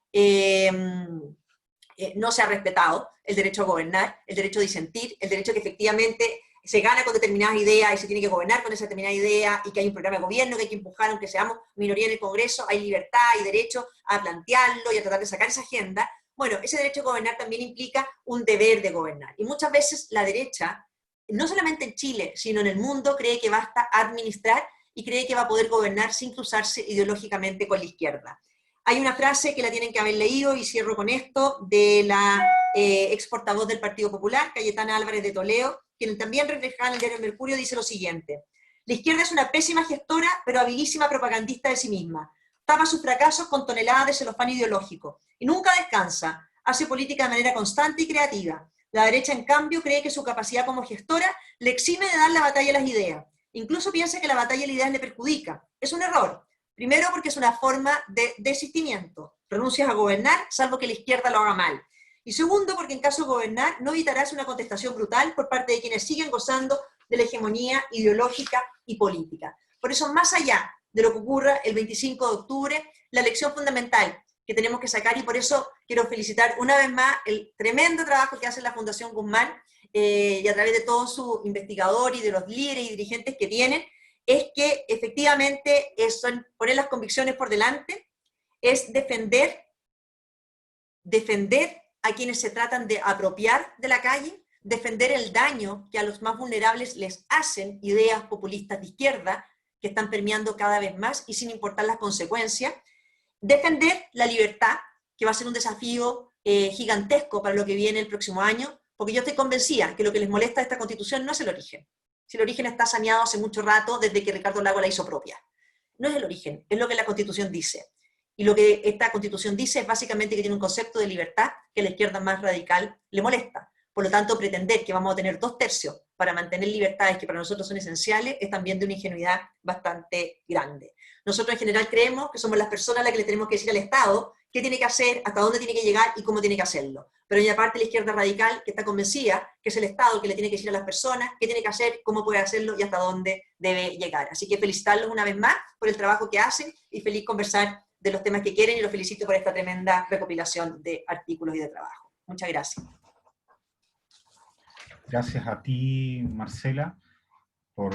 no se ha respetado el derecho a gobernar, el derecho a disentir, el derecho a que efectivamente se gana con determinadas ideas y se tiene que gobernar con esa determinada idea y que hay un programa de gobierno que hay que empujar, aunque seamos minoría en el Congreso, hay libertad y derecho a plantearlo y a tratar de sacar esa agenda. Bueno, ese derecho a gobernar también implica un deber de gobernar. Y muchas veces la derecha, no solamente en Chile, sino en el mundo, cree que basta administrar y cree que va a poder gobernar sin cruzarse ideológicamente con la izquierda. Hay una frase que la tienen que haber leído, y cierro con esto, de la ex portavoz del Partido Popular, Cayetana Álvarez de Toledo, quien también reflejada en el diario Mercurio, dice lo siguiente: la izquierda es una pésima gestora, pero habilísima propagandista de sí misma. tapa sus fracasos con toneladas de celofán ideológico, y nunca descansa, hace política de manera constante y creativa. La derecha, en cambio, cree que su capacidad como gestora le exime de dar la batalla a las ideas. Incluso piensa que la batalla a las ideas le perjudica. Es un error. Primero, porque es una forma de desistimiento. Renuncias a gobernar, salvo que la izquierda lo haga mal. Y segundo, porque en caso de gobernar, no evitarás una contestación brutal por parte de quienes siguen gozando de la hegemonía ideológica y política. Por eso, más allá de lo que ocurra el 25 de octubre, la lección fundamental que tenemos que sacar, y por eso quiero felicitar una vez más el tremendo trabajo que hace la Fundación Guzmán, y a través de todo su investigador y de los líderes y dirigentes que tienen, es que efectivamente son poner las convicciones por delante, es defender a quienes se tratan de apropiar de la calle, defender el daño que a los más vulnerables les hacen ideas populistas de izquierda, que están permeando cada vez más y sin importar las consecuencias, defender la libertad, que va a ser un desafío gigantesco para lo que viene el próximo año, porque yo estoy convencida que lo que les molesta a esta Constitución no es el origen. Si el origen está saneado hace mucho rato, desde que Ricardo Lagos la hizo propia. No es el origen, es lo que la Constitución dice. Y lo que esta Constitución dice es básicamente que tiene un concepto de libertad que a la izquierda más radical le molesta. Por lo tanto, pretender que vamos a tener 2/3 para mantener libertades que para nosotros son esenciales es también de una ingenuidad bastante grande. Nosotros en general creemos que somos las personas a las que le tenemos que decir al Estado qué tiene que hacer, hasta dónde tiene que llegar y cómo tiene que hacerlo. Pero hay aparte la izquierda radical que está convencida que es el Estado el que le tiene que decir a las personas qué tiene que hacer, cómo puede hacerlo y hasta dónde debe llegar. Así que felicitarlos una vez más por el trabajo que hacen y feliz conversar de los temas que quieren, y los felicito por esta tremenda recopilación de artículos y de trabajo. Muchas gracias. Gracias a ti, Marcela, por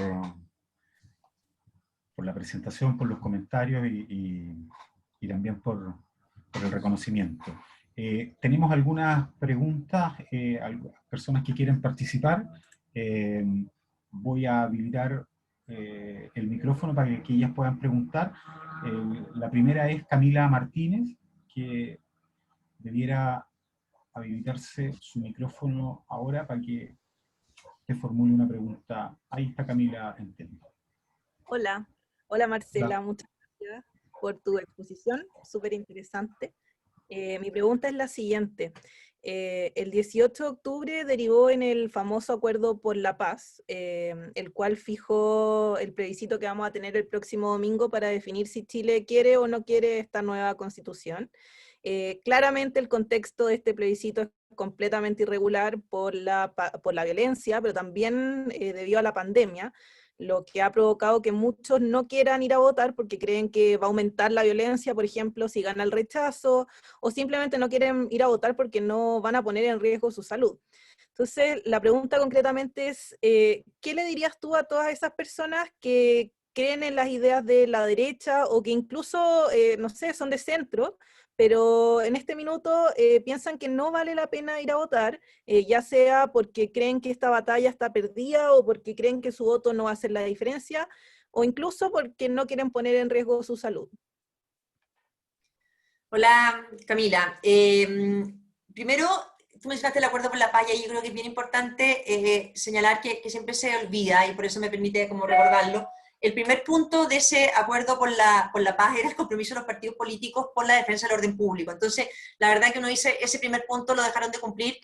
la presentación, por los comentarios y también por el reconocimiento. Tenemos algunas preguntas, personas que quieren participar. Voy a habilitar el micrófono para que ellas puedan preguntar. La primera es Camila Martínez, que debiera habilitarse su micrófono ahora para que te formule una pregunta. Ahí está Camila, entiendo. Hola, hola Marcela, Hola. muchas gracias por tu exposición, súper interesante. Mi pregunta es la siguiente. El 18 de octubre derivó en el famoso Acuerdo por la Paz, el cual fijó el plebiscito que vamos a tener el próximo domingo para definir si Chile quiere o no quiere esta nueva constitución. Claramente el contexto de este plebiscito es completamente irregular por la violencia, pero también debido a la pandemia, lo que ha provocado que muchos no quieran ir a votar porque creen que va a aumentar la violencia, por ejemplo, si gana el rechazo, o simplemente no quieren ir a votar porque no van a poner en riesgo su salud. Entonces, la pregunta concretamente es, ¿qué le dirías tú a todas esas personas que creen en las ideas de la derecha o que incluso, no sé, son de centro, pero en este minuto piensan que no vale la pena ir a votar, ya sea porque creen que esta batalla está perdida o porque creen que su voto no va a hacer la diferencia, o incluso porque no quieren poner en riesgo su salud? Hola, Camila. Primero, tú mencionaste el Acuerdo por la Paz, y yo creo que es bien importante señalar que siempre se olvida, y por eso me permite como recordarlo. El primer punto de ese Acuerdo por la Paz era el compromiso de los partidos políticos por la defensa del orden público. Entonces, la verdad que uno dice, ese primer punto lo dejaron de cumplir,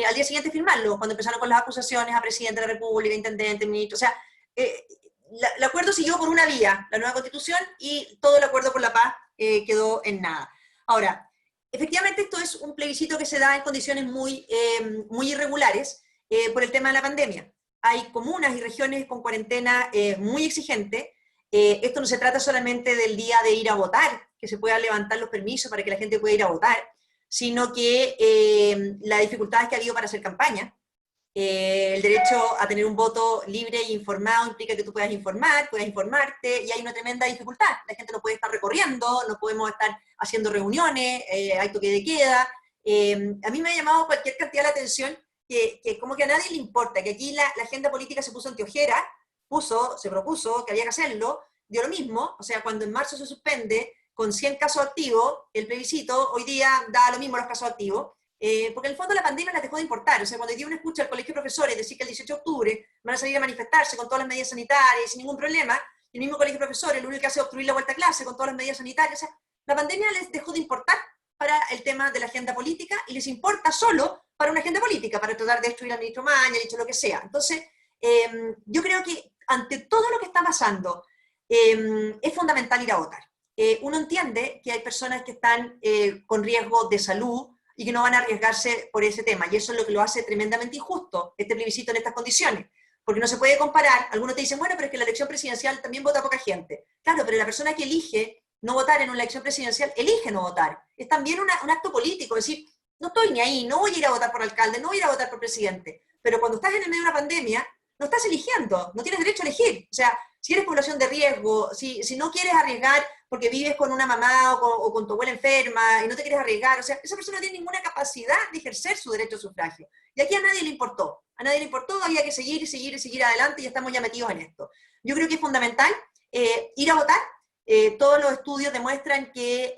al día siguiente firmarlo, cuando empezaron con las acusaciones a presidente de la República, intendente, ministro. O sea, el acuerdo siguió por una vía, la nueva Constitución, y todo el Acuerdo por la Paz quedó en nada. Ahora, efectivamente esto es un plebiscito que se da en condiciones muy irregulares por el tema de la pandemia. Hay comunas y regiones con cuarentena muy exigente. Esto no se trata solamente del día de ir a votar, que se puedan levantar los permisos para que la gente pueda ir a votar, sino que la dificultad que ha habido para hacer campaña. El derecho a tener un voto libre e informado implica que tú puedas informar, puedas informarte, y hay una tremenda dificultad. La gente no puede estar recorriendo, no podemos estar haciendo reuniones, hay toque de queda. A mí me ha llamado cualquier cantidad la atención que como que a nadie le importa, que aquí la agenda política se puso anteojera, se propuso que había que hacerlo, dio lo mismo. O sea, cuando en marzo se suspende con 100 casos activos el plebiscito, hoy día da lo mismo los casos activos, porque en el fondo la pandemia la dejó de importar. O sea, cuando hoy día uno escucha al colegio de profesores decir que el 18 de octubre van a salir a manifestarse con todas las medidas sanitarias sin ningún problema, el mismo colegio de profesores lo único que hace es obstruir la vuelta a clase con todas las medidas sanitarias. O sea, la pandemia les dejó de importar para el tema de la agenda política y les importa solo para una agenda política, para tratar de destruir al ministro Maña, dicho lo que sea. Entonces, yo creo que ante todo lo que está pasando, es fundamental ir a votar. Uno entiende que hay personas que están con riesgo de salud y que no van a arriesgarse por ese tema, y eso es lo que lo hace tremendamente injusto, este plebiscito en estas condiciones, porque no se puede comparar. Algunos te dicen, bueno, pero es que en la elección presidencial también vota poca gente. Claro, pero la persona que elige no votar en una elección presidencial, elige no votar. Es también un acto político, es decir, no estoy ni ahí, no voy a ir a votar por alcalde, no voy a ir a votar por presidente, pero cuando estás en el medio de una pandemia, no estás eligiendo, no tienes derecho a elegir. O sea, si eres población de riesgo, si no quieres arriesgar porque vives con una mamá o con tu abuela enferma y no te quieres arriesgar, o sea, esa persona no tiene ninguna capacidad de ejercer su derecho a sufragio. Y aquí a nadie le importó, había que seguir y seguir y seguir adelante y estamos ya metidos en esto. Yo creo que es fundamental ir a votar. Todos los estudios demuestran que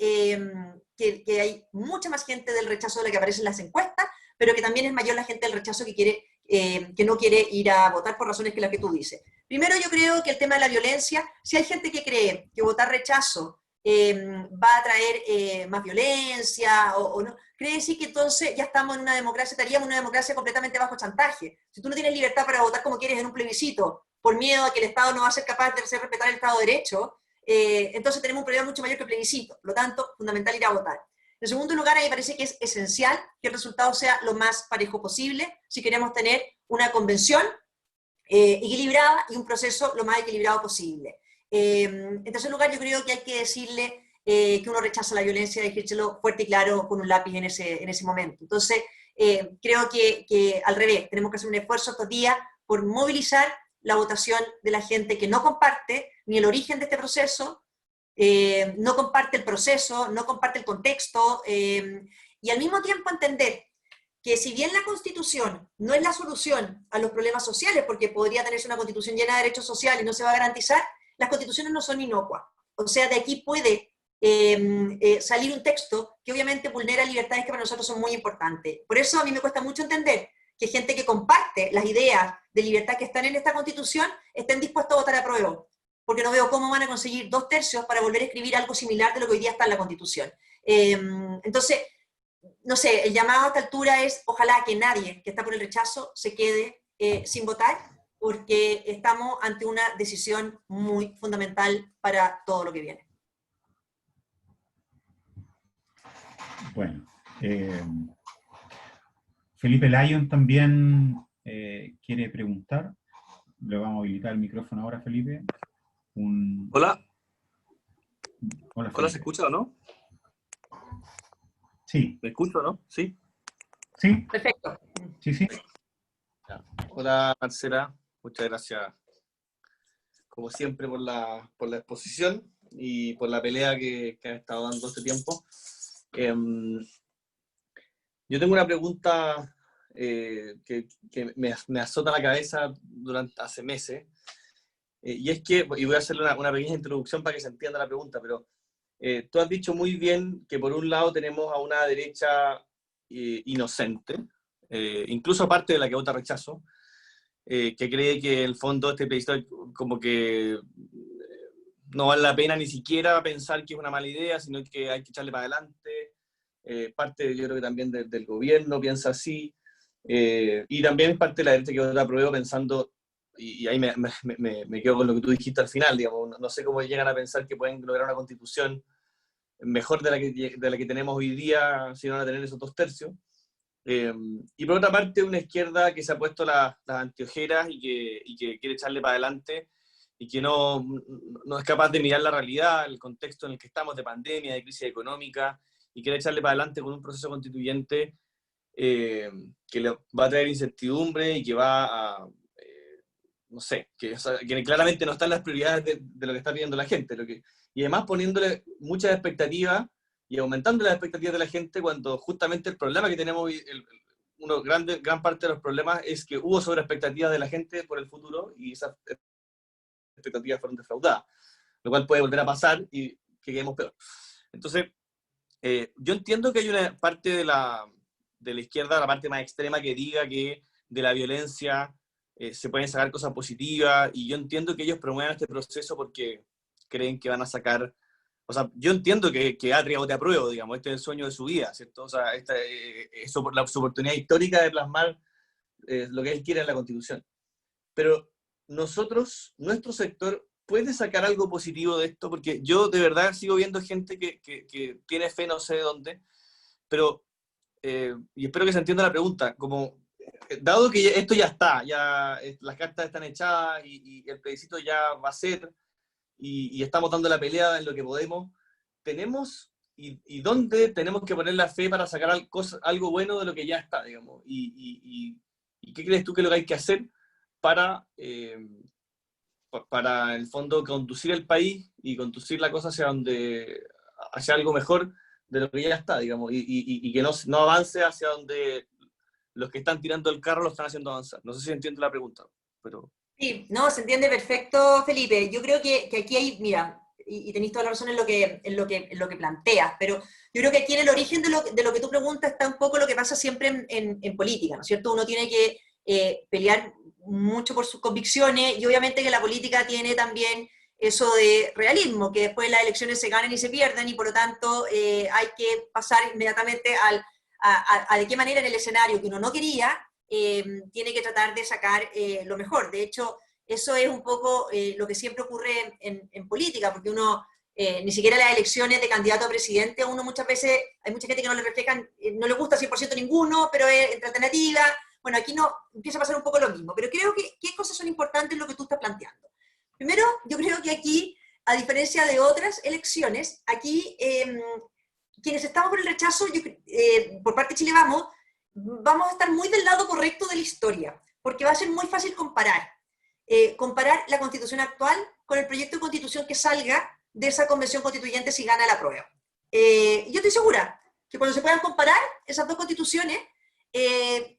hay mucha más gente del rechazo de la que aparece en las encuestas, pero que también es mayor la gente del rechazo que no quiere ir a votar por razones que las que tú dices. Primero, yo creo que el tema de la violencia, si hay gente que cree que votar rechazo va a traer más violencia o no, cree decir que entonces ya estamos en una democracia, estaríamos en una democracia completamente bajo chantaje. Si tú no tienes libertad para votar como quieres en un plebiscito, por miedo a que el Estado no va a ser capaz de hacer respetar el Estado de Derecho, entonces tenemos un problema mucho mayor que el plebiscito. Por lo tanto, fundamental ir a votar. En segundo lugar, a mí me parece que es esencial que el resultado sea lo más parejo posible si queremos tener una convención equilibrada y un proceso lo más equilibrado posible. En tercer lugar, yo creo que hay que decirle que uno rechaza la violencia, decírselo fuerte y claro con un lápiz en ese momento. Entonces, creo que al revés, tenemos que hacer un esfuerzo estos días por movilizar la votación de la gente que no comparte ni el origen de este proceso, no comparte el proceso, no comparte el contexto, y al mismo tiempo entender que si bien la Constitución no es la solución a los problemas sociales, porque podría tenerse una Constitución llena de derechos sociales y no se va a garantizar, las constituciones no son inocuas. O sea, de aquí puede salir un texto que obviamente vulnera libertades que para nosotros son muy importantes. Por eso a mí me cuesta mucho entender que gente que comparte las ideas de libertad que están en esta Constitución estén dispuestos a votar a prueba, porque no veo cómo van a conseguir 2/3 para volver a escribir algo similar de lo que hoy día está en la Constitución. Entonces, no sé, el llamado a esta altura es, ojalá que nadie que está por el rechazo se quede sin votar, porque estamos ante una decisión muy fundamental para todo lo que viene. Bueno, Felipe Lyon también quiere preguntar. Le vamos a habilitar el micrófono ahora, Felipe. Hola. Hola, Hola, ¿se escucha o no? Sí. ¿Me escucho o no? Sí. Sí. Perfecto. Sí, sí. Hola, Marcela. Muchas gracias, como siempre, por la exposición y por la pelea que has estado dando este tiempo. Yo tengo una pregunta que me azota la cabeza hace meses, y es que, y voy a hacerle una pequeña introducción para que se entienda la pregunta, pero tú has dicho muy bien que por un lado tenemos a una derecha inocente, incluso aparte de la que vota rechazo, que cree que en el fondo este plebiscito como que no vale la pena ni siquiera pensar que es una mala idea, sino que hay que echarle para adelante. Parte, yo creo que también del gobierno piensa así, y también parte de la derecha que vota apruebo pensando, y ahí me quedo con lo que tú dijiste al final, digamos, no sé cómo llegan a pensar que pueden lograr una constitución mejor de la que tenemos hoy día si no van a tener esos 2/3. Y por otra parte, una izquierda que se ha puesto las anteojeras y que quiere echarle para adelante y que no es capaz de mirar la realidad, el contexto en el que estamos de pandemia, de crisis económica, y quiere echarle para adelante con un proceso constituyente que le va a traer incertidumbre y que va a, no sé, que claramente no están las prioridades de lo que está pidiendo la gente, y además poniéndole muchas expectativas y aumentando las expectativas de la gente cuando justamente el problema que tenemos hoy, gran parte de los problemas es que hubo sobre expectativas de la gente por el futuro y esas expectativas fueron defraudadas, lo cual puede volver a pasar y que quedemos peor. Entonces, yo entiendo que hay una parte de la izquierda, la parte más extrema, que diga que de la violencia se pueden sacar cosas positivas, y yo entiendo que ellos promuevan este proceso porque creen que van a sacar O sea, yo entiendo que Atria vote apruebo, digamos, este es el sueño de su vida, ¿cierto? O sea, su oportunidad histórica de plasmar lo que él quiere en la Constitución. Pero nuestro sector, ¿puede sacar algo positivo de esto? Porque yo de verdad sigo viendo gente que tiene fe no sé de dónde, pero, y espero que se entienda la pregunta, como, dado que esto ya está, ya las cartas están echadas y el plebiscito ya va a ser, y estamos dando la pelea en lo que podemos, tenemos, y dónde tenemos que poner la fe para sacar algo bueno de lo que ya está, digamos, y qué crees tú que es lo que hay que hacer para en el fondo conducir el país y conducir la cosa hacia algo mejor de lo que ya está, digamos, y que no avance hacia donde los que están tirando el carro lo están haciendo avanzar. No sé si entiendo la pregunta, pero... Sí, no, se entiende perfecto, Felipe. Yo creo que aquí hay, mira, y tenéis toda la razón en lo que planteas, pero yo creo que aquí en el origen de lo que tú preguntas está un poco lo que pasa siempre en política, ¿no es cierto? Uno tiene que pelear mucho por sus convicciones, y obviamente que la política tiene también eso de realismo, que después las elecciones se ganan y se pierden, y por lo tanto hay que pasar inmediatamente a de qué manera en el escenario que uno no quería, tiene que tratar de sacar lo mejor. De hecho, eso es un poco lo que siempre ocurre en política, porque uno, ni siquiera las elecciones de candidato a presidente, uno muchas veces, hay mucha gente que no le reflejan, no le gusta 100% ninguno, pero es entre alternativa. Bueno, aquí no, empieza a pasar un poco lo mismo, pero creo que ¿qué cosas son importantes en lo que tú estás planteando? Primero, yo creo que aquí, a diferencia de otras elecciones, aquí quienes estamos por el rechazo, por parte de Chile vamos a estar muy del lado correcto de la historia, porque va a ser muy fácil comparar la Constitución actual con el proyecto de Constitución que salga de esa convención constituyente si gana la prueba. Yo estoy segura que cuando se puedan comparar esas dos constituciones,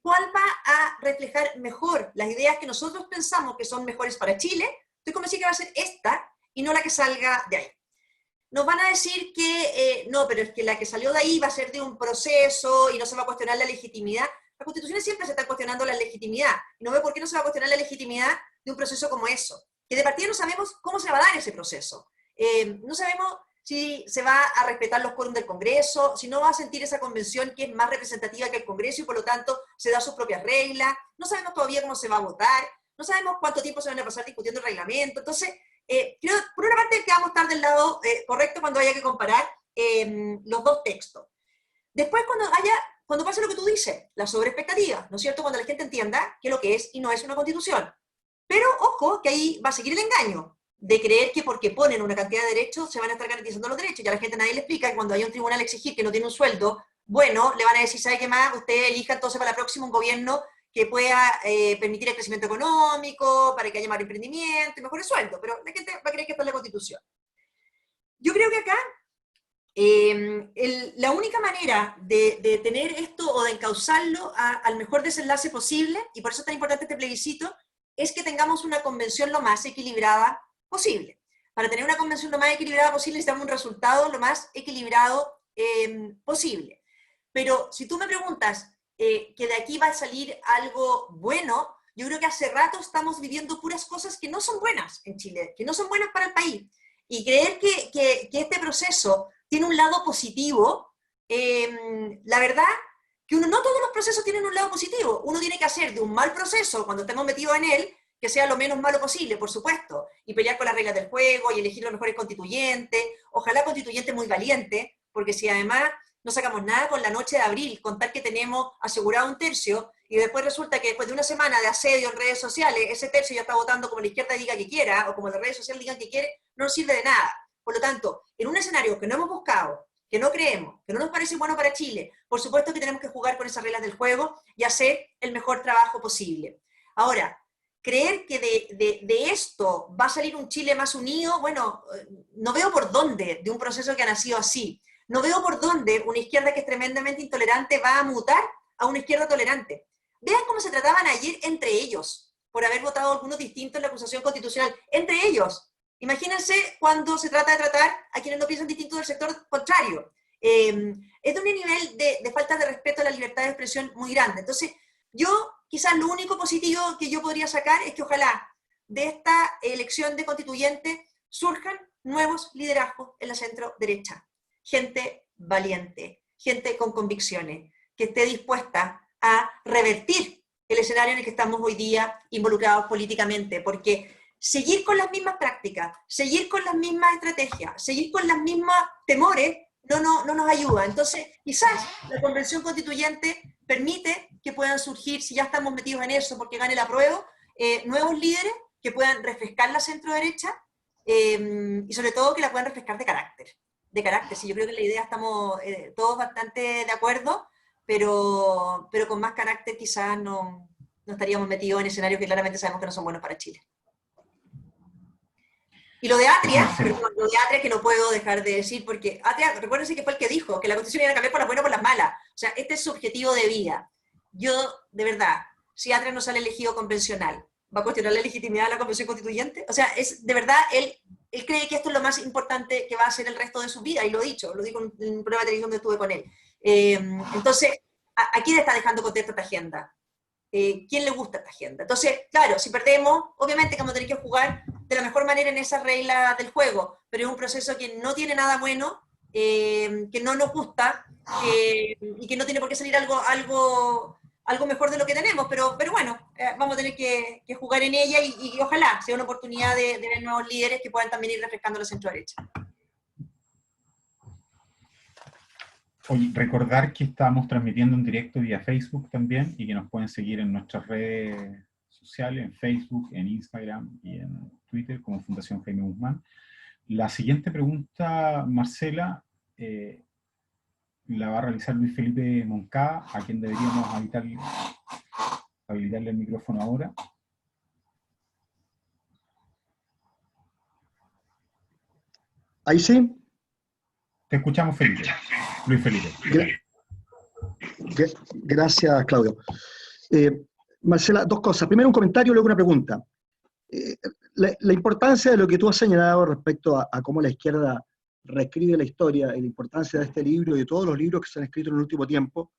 ¿cuál va a reflejar mejor las ideas que nosotros pensamos que son mejores para Chile? Estoy convencida que va a ser esta y no la que salga de ahí. Nos van a decir que no, pero es que la que salió de ahí va a ser de un proceso y no se va a cuestionar la legitimidad. Las constituciones siempre se están cuestionando la legitimidad, y no veo por qué no se va a cuestionar la legitimidad de un proceso como eso, que de partida no sabemos cómo se va a dar ese proceso. No sabemos si se va a respetar los quórums del Congreso, si no va a sentir esa convención que es más representativa que el Congreso y por lo tanto se da sus propias reglas, no sabemos todavía cómo se va a votar, no sabemos cuánto tiempo se van a pasar discutiendo el reglamento. Entonces, creo, por una parte, que vamos a estar del lado correcto cuando haya que comparar los dos textos. Después, cuando pase lo que tú dices, la sobreexpectativa, ¿no es cierto? Cuando la gente entienda qué es lo que es y no es una constitución. Pero, ojo, que ahí va a seguir el engaño de creer que porque ponen una cantidad de derechos se van a estar garantizando los derechos. Ya a la gente nadie le explica que cuando hay un tribunal exigir que no tiene un sueldo, bueno, le van a decir, ¿sabe qué más? Usted elija entonces para la próxima un gobierno que pueda permitir el crecimiento económico, para que haya más emprendimiento y mejores sueldos, pero la gente va a creer que está en la Constitución. Yo creo que acá la única manera de tener esto o de encauzarlo al mejor desenlace posible, y por eso es tan importante este plebiscito, es que tengamos una convención lo más equilibrada posible. Para tener una convención lo más equilibrada posible necesitamos un resultado lo más equilibrado posible. Pero si tú me preguntas que de aquí va a salir algo bueno, yo creo que hace rato estamos viviendo puras cosas que no son buenas en Chile, que no son buenas para el país. Y creer que este proceso tiene un lado positivo, la verdad que no todos los procesos tienen un lado positivo. Uno tiene que hacer de un mal proceso, cuando estemos metidos en él, que sea lo menos malo posible, por supuesto, y pelear con las reglas del juego y elegir los mejores constituyentes, ojalá constituyentes muy valientes, porque si además no sacamos nada con la noche de abril, contar que tenemos asegurado un tercio, y después resulta que después de una semana de asedio en redes sociales, ese tercio ya está votando como la izquierda diga que quiera, o como las redes sociales digan que quiere, no nos sirve de nada. Por lo tanto, en un escenario que no hemos buscado, que no creemos, que no nos parece bueno para Chile, por supuesto que tenemos que jugar con esas reglas del juego y hacer el mejor trabajo posible. Ahora, creer que de esto va a salir un Chile más unido, bueno, no veo por dónde de un proceso que ha nacido así. No veo por dónde una izquierda que es tremendamente intolerante va a mutar a una izquierda tolerante. Vean cómo se trataban ayer entre ellos, por haber votado algunos distintos en la acusación constitucional, entre ellos. Imagínense cuando se trata de tratar a quienes no piensan distinto del sector contrario. Es de un nivel de falta de respeto a la libertad de expresión muy grande. Entonces, yo quizás lo único positivo que yo podría sacar es que ojalá de esta elección de constituyentes surjan nuevos liderazgos en la centro derecha. Gente valiente, gente con convicciones, que esté dispuesta a revertir el escenario en el que estamos hoy día involucrados políticamente, porque seguir con las mismas prácticas, seguir con las mismas estrategias, seguir con las mismas temores, no nos ayuda. Entonces, quizás la convención constituyente permite que puedan surgir, si ya estamos metidos en eso, porque gane el apruebo, nuevos líderes que puedan refrescar la centro derecha, y sobre todo que la puedan refrescar de carácter. Sí, yo creo que en la idea estamos todos bastante de acuerdo, pero con más carácter quizás no estaríamos metidos en escenarios que claramente sabemos que no son buenos para Chile. Y lo de Atria, que no puedo dejar de decir, porque Atria, recuérdense que fue el que dijo que la Constitución iba a cambiar por las buenas o por las malas. O sea, este es su objetivo de vida. Yo, de verdad, si Atria no sale elegido convencional, ¿va a cuestionar la legitimidad de la Convención Constituyente? O sea, es de verdad, él cree que esto es lo más importante que va a hacer el resto de su vida, y lo dijo en un programa de televisión que estuve con él. Entonces, ¿a quién está dejando contenta esta agenda? ¿Quién le gusta esta agenda? Entonces, claro, si perdemos, obviamente que vamos a tener que jugar de la mejor manera en esa regla del juego, pero es un proceso que no tiene nada bueno, que no nos gusta, y que no tiene por qué salir algo mejor de lo que tenemos, pero bueno, vamos a tener que jugar en ella, y ojalá sea una oportunidad de ver nuevos líderes que puedan también ir refrescando la centro-derecha. Oye, recordar que estamos transmitiendo en directo vía Facebook también, y que nos pueden seguir en nuestras redes sociales, en Facebook, en Instagram y en Twitter como Fundación Jaime Guzmán. La siguiente pregunta, Marcela, la va a realizar Luis Felipe Moncada, a quien deberíamos habilitarle el micrófono ahora. ¿Ahí sí? Te escuchamos, Felipe. Luis Felipe. Gracias, Claudio. Marcela, dos cosas. Primero un comentario, luego una pregunta. La importancia de lo que tú has señalado respecto a cómo la izquierda reescribe la historia, y la importancia de este libro y de todos los libros que se han escrito en el último tiempo,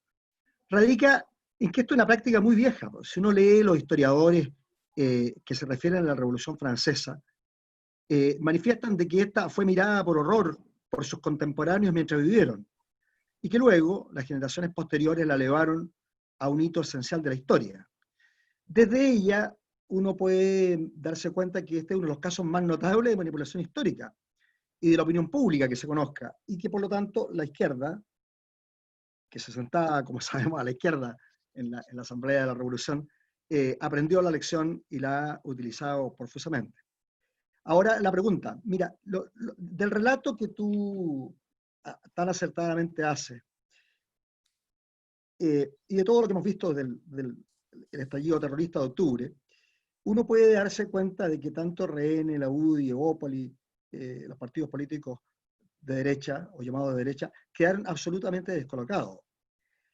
radica en que esto es una práctica muy vieja. Si uno lee los historiadores que se refieren a la Revolución Francesa, manifiestan de que esta fue mirada por horror por sus contemporáneos mientras vivieron, y que luego las generaciones posteriores la elevaron a un hito esencial de la historia. Desde ella uno puede darse cuenta que este es uno de los casos más notables de manipulación histórica y de la opinión pública que se conozca, y que por lo tanto la izquierda, que se sentaba, como sabemos, a la izquierda en la Asamblea de la Revolución, aprendió la lección y la ha utilizado profusamente. Ahora la pregunta, mira, del relato que tú tan acertadamente haces, y de todo lo que hemos visto del estallido terrorista de octubre, uno puede darse cuenta de que tanto RN, la UDI, Evópoli, los partidos políticos de derecha, o llamados de derecha, quedaron absolutamente descolocados.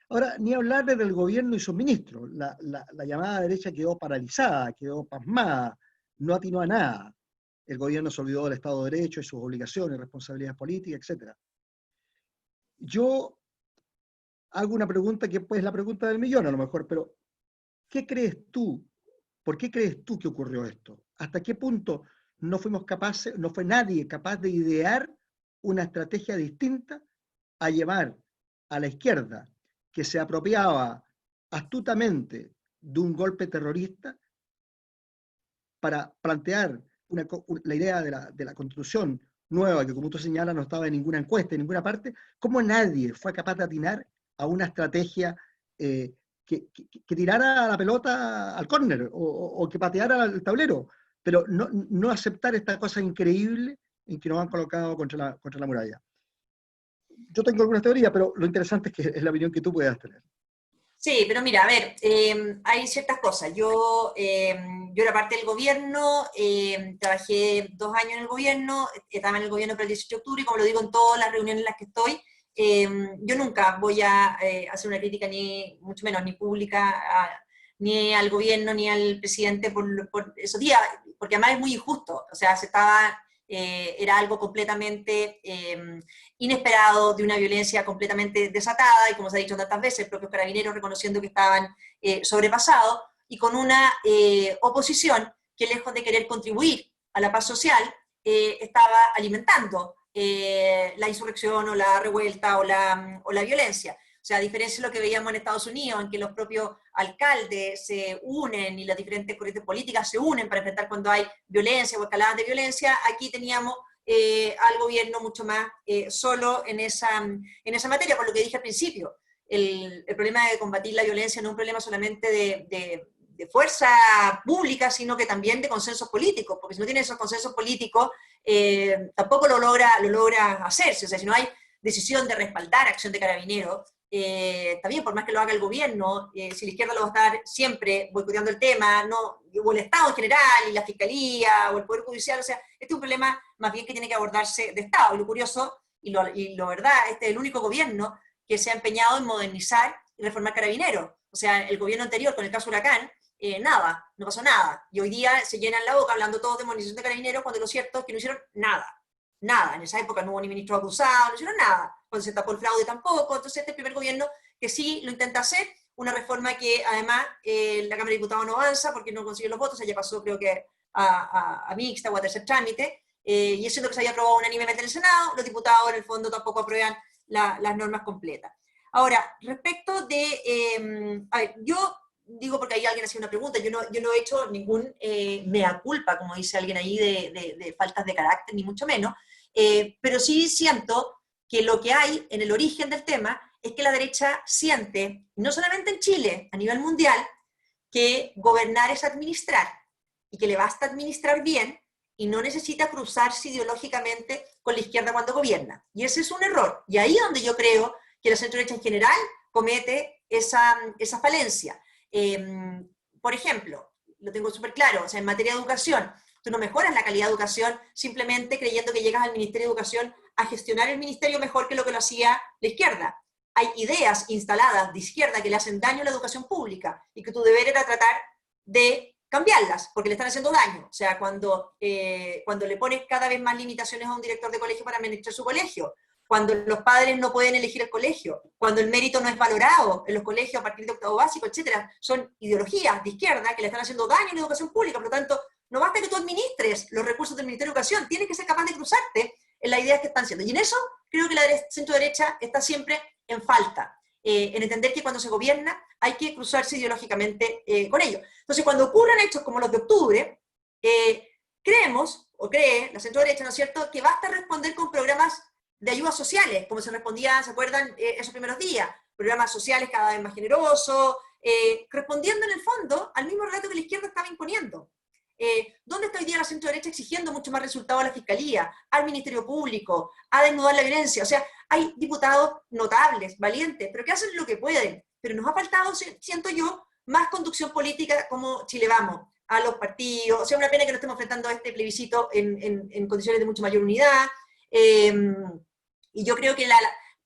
Ahora, ni hablar del gobierno y sus ministros. La llamada derecha quedó paralizada, quedó pasmada, no atinó a nada. El gobierno se olvidó del Estado de Derecho y sus obligaciones, responsabilidades políticas, etc. Yo hago una pregunta que pues, es la pregunta del millón a lo mejor, pero ¿qué crees tú? ¿Por qué crees tú que ocurrió esto? ¿Hasta qué punto no fuimos capaces, no fue nadie capaz de idear una estrategia distinta a llevar a la izquierda, que se apropiaba astutamente de un golpe terrorista, para plantear la idea de la constitución nueva, que como tú señalas no estaba en ninguna encuesta, en ninguna parte? ¿Cómo nadie fue capaz de atinar a una estrategia que tirara la pelota al córner, o que pateara el tablero, pero no aceptar esta cosa increíble en que nos han colocado contra la muralla? Yo tengo algunas teorías, pero lo interesante es que es la opinión que tú puedas tener. Sí, pero mira, a ver, hay ciertas cosas. Yo era parte del gobierno, trabajé 2 años en el gobierno, estaba en el gobierno para el 18 de octubre, y como lo digo en todas las reuniones en las que estoy, yo nunca voy a hacer una crítica, ni mucho menos, ni pública, ni al gobierno, ni al presidente por esos días, porque además es muy injusto. O sea, era algo completamente inesperado, de una violencia completamente desatada, y como se ha dicho tantas veces, propios carabineros reconociendo que estaban sobrepasados, y con una oposición que, lejos de querer contribuir a la paz social, estaba alimentando la insurrección o la revuelta o la violencia. O sea, a diferencia de lo que veíamos en Estados Unidos, en que los propios alcaldes se unen y las diferentes corrientes políticas se unen para enfrentar cuando hay violencia o escaladas de violencia, aquí teníamos al gobierno mucho más solo en esa materia, por lo que dije al principio. El problema de combatir la violencia no es un problema solamente de fuerza pública, sino que también de consensos políticos, porque si no tiene esos consensos políticos, tampoco lo logra hacerse. O sea, si no hay decisión de respaldar acción de Carabineros, también por más que lo haga el gobierno, si la izquierda lo va a estar siempre boicoteando el tema, no, o el Estado en general, y la Fiscalía, o el Poder Judicial, o sea, este es un problema más bien que tiene que abordarse de Estado. Y lo curioso, y lo verdad, este es el único gobierno que se ha empeñado en modernizar y reformar Carabineros. O sea, el gobierno anterior, con el caso Huracán, nada, no pasó nada. Y hoy día se llenan la boca hablando todos de modernización de Carabineros, cuando lo cierto es que no hicieron nada. Nada, en esa época no hubo ni ministro acusado, no hicieron nada. Cuando se tapó el fraude tampoco. Entonces este es el primer gobierno que sí lo intenta hacer, una reforma que además la Cámara de Diputados no avanza porque no consigue los votos, ya pasó creo que a mixta o a tercer trámite, y eso es lo que se había aprobado unánimemente en el Senado, los diputados en el fondo tampoco aprueban las normas completas. Ahora, respecto de, a ver, yo digo porque ahí alguien hacía una pregunta, yo no he hecho ningún mea culpa, como dice alguien ahí, de faltas de carácter, ni mucho menos, pero sí siento que lo que hay en el origen del tema es que la derecha siente, no solamente en Chile, a nivel mundial, que gobernar es administrar, y que le basta administrar bien, y no necesita cruzarse ideológicamente con la izquierda cuando gobierna. Y ese es un error. Y ahí es donde yo creo que la centro-derecha en general comete esa falencia. Por ejemplo, lo tengo súper claro, o sea, en materia de educación, tú no mejoras la calidad de educación simplemente creyendo que llegas al Ministerio de Educación a gestionar el ministerio mejor que lo hacía la izquierda. Hay ideas instaladas de izquierda que le hacen daño a la educación pública y que tu deber era tratar de cambiarlas, porque le están haciendo daño. O sea, cuando le pones cada vez más limitaciones a un director de colegio para administrar su colegio, cuando los padres no pueden elegir el colegio, cuando el mérito no es valorado en los colegios a partir de octavo básico, etcétera, son ideologías de izquierda que le están haciendo daño a la educación pública. Por lo tanto, no basta que tú administres los recursos del Ministerio de Educación, tienes que ser capaz de cruzarte en las ideas que están haciendo. Y en eso creo que la centro-derecha está siempre en falta, en entender que cuando se gobierna hay que cruzarse ideológicamente con ellos. Entonces, cuando ocurren hechos como los de octubre, creemos, o cree la centro-derecha, ¿no es cierto?, que basta responder con programas de ayudas sociales, como se respondía, ¿se acuerdan?, esos primeros días, programas sociales cada vez más generosos, respondiendo en el fondo al mismo relato que la izquierda estaba imponiendo. ¿Dónde está hoy día la centro-derecha exigiendo mucho más resultados a la Fiscalía, al Ministerio Público, a desnudar la violencia? O sea, hay diputados notables, valientes, pero que hacen lo que pueden. Pero nos ha faltado, siento yo, más conducción política como Chile Vamos, a los partidos. O sea, una pena que no estemos enfrentando a este plebiscito en condiciones de mucho mayor unidad. Y yo creo que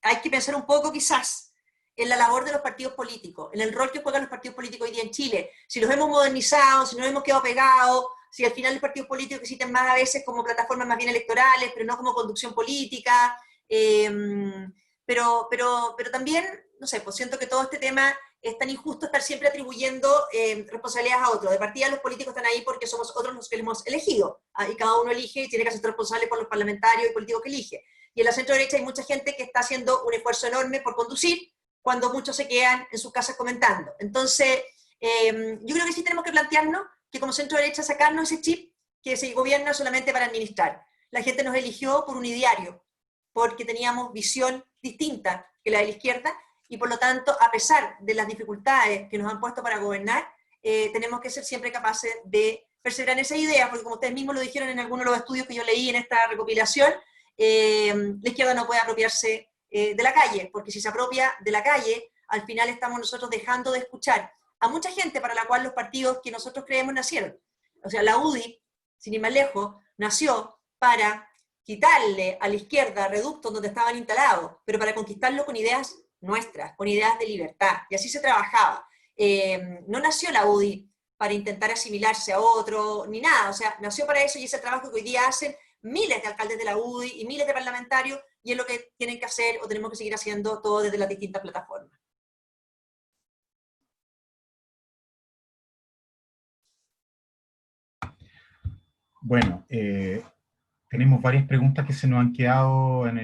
hay que pensar un poco quizás en la labor de los partidos políticos, en el rol que juegan los partidos políticos hoy día en Chile. Si los hemos modernizado, si nos hemos quedado pegados, si al final los partidos políticos existen más a veces como plataformas más bien electorales, pero no como conducción política. Pero también, no sé, pues siento que todo este tema es tan injusto estar siempre atribuyendo responsabilidades a otros. De partida los políticos están ahí porque somos otros los que los hemos elegido, y cada uno elige y tiene que ser responsable por los parlamentarios y políticos que elige. Y en la centro derecha hay mucha gente que está haciendo un esfuerzo enorme por conducir, cuando muchos se quedan en sus casas comentando. Entonces, yo creo que sí tenemos que plantearnos que como centro derecha sacarnos ese chip que se gobierna solamente para administrar. La gente nos eligió por un ideario, porque teníamos visión distinta que la de la izquierda, y por lo tanto, a pesar de las dificultades que nos han puesto para gobernar, tenemos que ser siempre capaces de perseverar en esa idea, porque como ustedes mismos lo dijeron en algunos de los estudios que yo leí en esta recopilación, la izquierda no puede apropiarse de la calle, porque si se apropia de la calle, al final estamos nosotros dejando de escuchar a mucha gente para la cual los partidos que nosotros creemos nacieron. O sea, la UDI, sin ir más lejos, nació para quitarle a la izquierda reductos donde estaban instalados, pero para conquistarlo con ideas nuestras, con ideas de libertad, y así se trabajaba. No nació la UDI para intentar asimilarse a otro, ni nada, o sea, nació para eso, y ese trabajo que hoy día hacen miles de alcaldes de la UDI y miles de parlamentarios, y es lo que tienen que hacer o tenemos que seguir haciendo todo desde las distintas plataformas. Bueno, tenemos varias preguntas que se nos han quedado en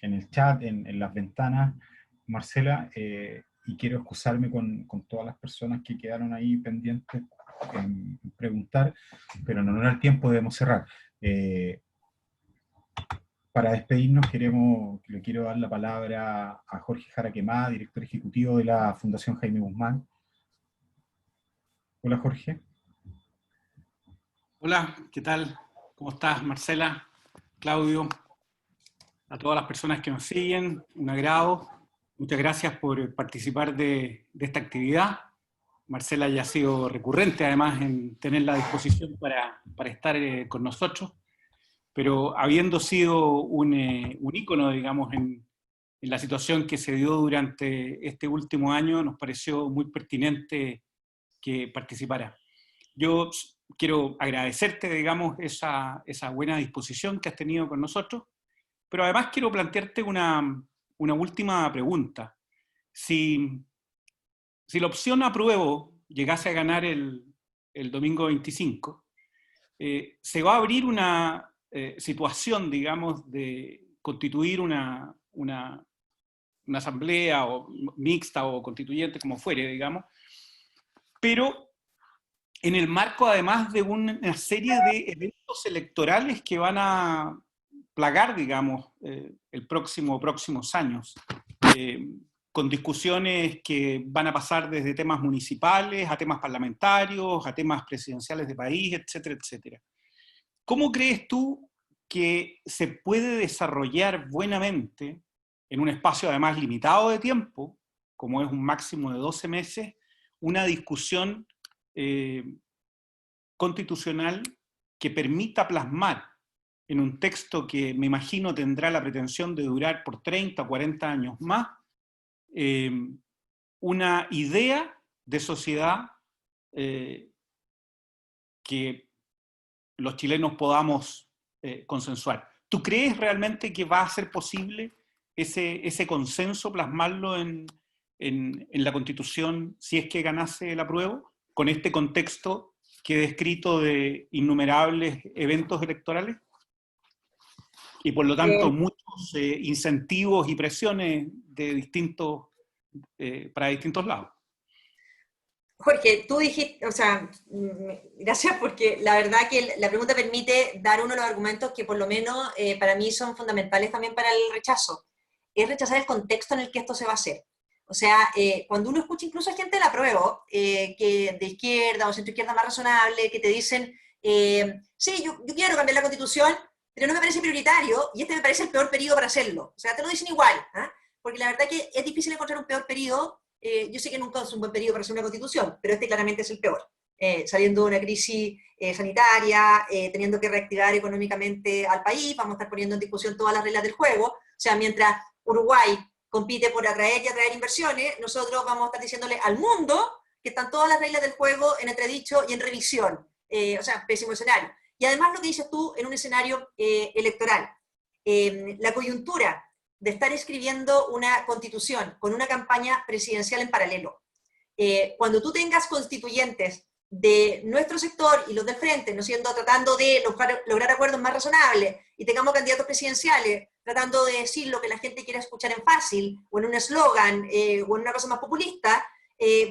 el chat, en las ventanas, Marcela, y quiero excusarme con todas las personas que quedaron ahí pendientes en preguntar, pero en honor al tiempo debemos cerrar. Para despedirnos le quiero dar la palabra a Jorge Jara Quemada, director ejecutivo de la Fundación Jaime Guzmán. Hola, Jorge. Hola, ¿qué tal? ¿Cómo estás, Marcela, Claudio? A todas las personas que nos siguen, un agrado. Muchas gracias por participar de esta actividad. Marcela ya ha sido recurrente, además, en tener la disposición para estar con nosotros, pero habiendo sido un ícono, digamos, en la situación que se dio durante este último año, nos pareció muy pertinente que participara. Yo quiero agradecerte, digamos, esa buena disposición que has tenido con nosotros, pero además quiero plantearte una última pregunta. Si la opción apruebo llegase a ganar el domingo 25, se va a abrir una situación, digamos, de constituir una asamblea o mixta o constituyente, como fuere, digamos, pero en el marco además de una serie de eventos electorales que van a plagar, digamos, próximos años, con discusiones que van a pasar desde temas municipales a temas parlamentarios, a temas presidenciales de país, etcétera, etcétera. ¿Cómo crees tú que se puede desarrollar buenamente, en un espacio además limitado de tiempo, como es un máximo de 12 meses, una discusión constitucional que permita plasmar en un texto que me imagino tendrá la pretensión de durar por 30 o 40 años más, una idea de sociedad que los chilenos podamos consensuar? ¿Tú crees realmente que va a ser posible ese consenso, plasmarlo en la Constitución, si es que ganase el apruebo, con este contexto que he descrito de innumerables eventos electorales? Y por lo tanto muchos incentivos y presiones de para distintos lados. Jorge, tú dijiste, o sea, gracias, porque la verdad que la pregunta permite dar uno de los argumentos que por lo menos para mí son fundamentales también para el rechazo. Es rechazar el contexto en el que esto se va a hacer. O sea, cuando uno escucha incluso a gente del apruebo, que de izquierda o centro izquierda más razonable, que te dicen, sí, yo quiero cambiar la Constitución, pero no me parece prioritario, y este me parece el peor periodo para hacerlo. O sea, te lo dicen igual, ¿eh? Porque la verdad que es difícil encontrar un peor periodo. Yo sé que nunca es un buen periodo para hacer una Constitución, pero este claramente es el peor. Saliendo de una crisis sanitaria, teniendo que reactivar económicamente al país, vamos a estar poniendo en discusión todas las reglas del juego. O sea, mientras Uruguay compite por atraer y atraer inversiones, nosotros vamos a estar diciéndole al mundo que están todas las reglas del juego en entredicho y en revisión. O sea, pésimo escenario. Y además lo que dices tú en un escenario electoral. La coyuntura de estar escribiendo una constitución con una campaña presidencial en paralelo. Cuando tú tengas constituyentes de nuestro sector y los del frente, ¿no siendo tratando de lograr acuerdos más razonables, y tengamos candidatos presidenciales tratando de decir lo que la gente quiere escuchar en fácil, o en un eslogan, o en una cosa más populista,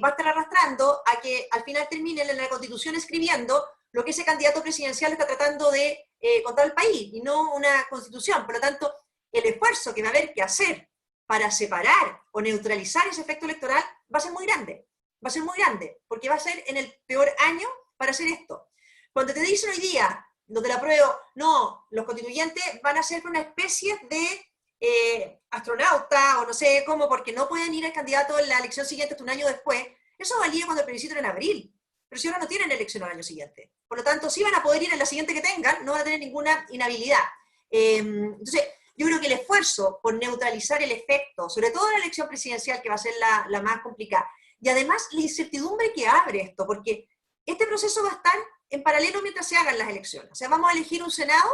va a estar arrastrando a que al final terminen en la Constitución escribiendo lo que ese candidato presidencial está tratando de contar al país, y no una Constitución. Por lo tanto, el esfuerzo que va a haber que hacer para separar o neutralizar ese efecto electoral va a ser muy grande. Va a ser muy grande, porque va a ser en el peor año para hacer esto. Cuando te dicen hoy día, los del apruebo, no, los constituyentes van a ser una especie de astronauta, o no sé cómo, porque no pueden ir al candidato en la elección siguiente hasta un año después, eso valía cuando el plebiscito era en abril. Pero si ahora no tienen elección al año siguiente. Por lo tanto, sí van a poder ir en la siguiente que tengan, no van a tener ninguna inhabilidad. Entonces, yo creo que el esfuerzo por neutralizar el efecto, sobre todo en la elección presidencial, que va a ser la más complicada, y además la incertidumbre que abre esto, porque este proceso va a estar en paralelo mientras se hagan las elecciones. O sea, vamos a elegir un Senado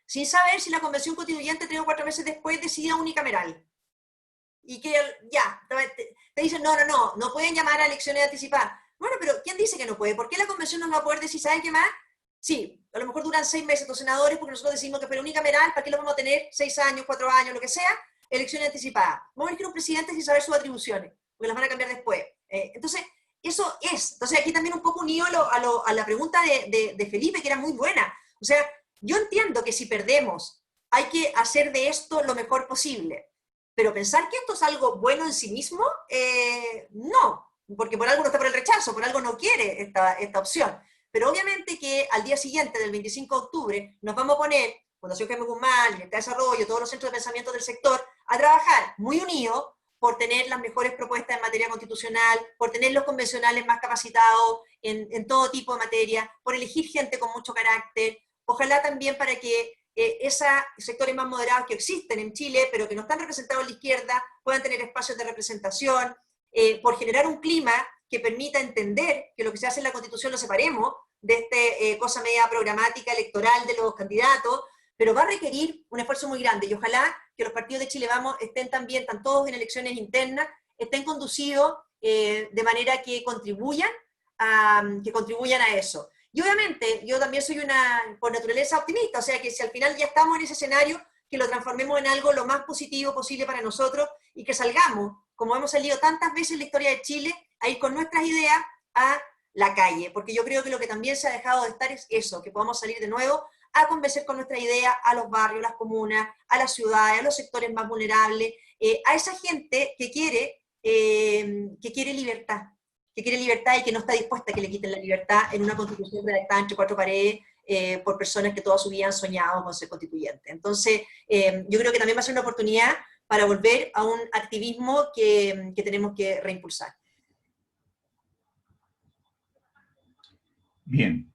sin saber si la Convención Constituyente 3 o 4 meses después decida unicameral. Y que ya, te dicen, no pueden llamar a elecciones anticipadas. Bueno, pero ¿quién dice que no puede? ¿Por qué la Convención no va a poder decir, ¿saben qué más? Sí, a lo mejor duran 6 meses los senadores porque nosotros decimos que fuera unicameral, ¿para qué lo vamos a tener 6 años, 4 años, lo que sea? Elecciones anticipadas. Vamos a elegir un presidente sin saber sus atribuciones, porque las van a cambiar después. Entonces, eso es. Entonces, aquí también un poco unido a la pregunta de Felipe, que era muy buena. O sea, yo entiendo que si perdemos, hay que hacer de esto lo mejor posible. Pero pensar que esto es algo bueno en sí mismo, no. Porque por algo no está por el rechazo, por algo no quiere esta opción. Pero obviamente que al día siguiente, del 25 de octubre, nos vamos a poner, Fundación Jaime Guzmán, Libertad de Desarrollo, todos los centros de pensamiento del sector, a trabajar muy unidos por tener las mejores propuestas en materia constitucional, por tener los convencionales más capacitados en todo tipo de materia, por elegir gente con mucho carácter, ojalá también para que esos sectores más moderados que existen en Chile, pero que no están representados en la izquierda, puedan tener espacios de representación, por generar un clima que permita entender que lo que se hace en la Constitución lo separemos de esta cosa media programática electoral de los candidatos, pero va a requerir un esfuerzo muy grande, y ojalá que los partidos de Chile Vamos estén también, están todos en elecciones internas, estén conducidos de manera que contribuyan a eso. Y obviamente, yo también soy por naturaleza optimista, o sea que si al final ya estamos en ese escenario, que lo transformemos en algo lo más positivo posible para nosotros, y que salgamos, como hemos salido tantas veces en la historia de Chile, a ir con nuestras ideas a la calle, porque yo creo que lo que también se ha dejado de estar es eso, que podamos salir de nuevo a convencer con nuestra idea a los barrios, las comunas, a las ciudades, a los sectores más vulnerables, a esa gente que quiere libertad, y que no está dispuesta a que le quiten la libertad en una constitución redactada entre 4 paredes por personas que toda su vida han soñado con ser constituyentes. Entonces, yo creo que también va a ser una oportunidad para volver a un activismo que tenemos que reimpulsar. Bien,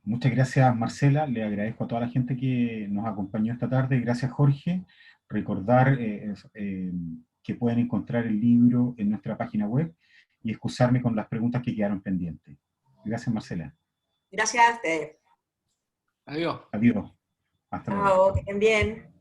muchas gracias Marcela, le agradezco a toda la gente que nos acompañó esta tarde, gracias Jorge, recordar que pueden encontrar el libro en nuestra página web y excusarme con las preguntas que quedaron pendientes. Gracias Marcela. Gracias a ustedes. Adiós. Adiós. Hasta luego. Chao, que estén bien.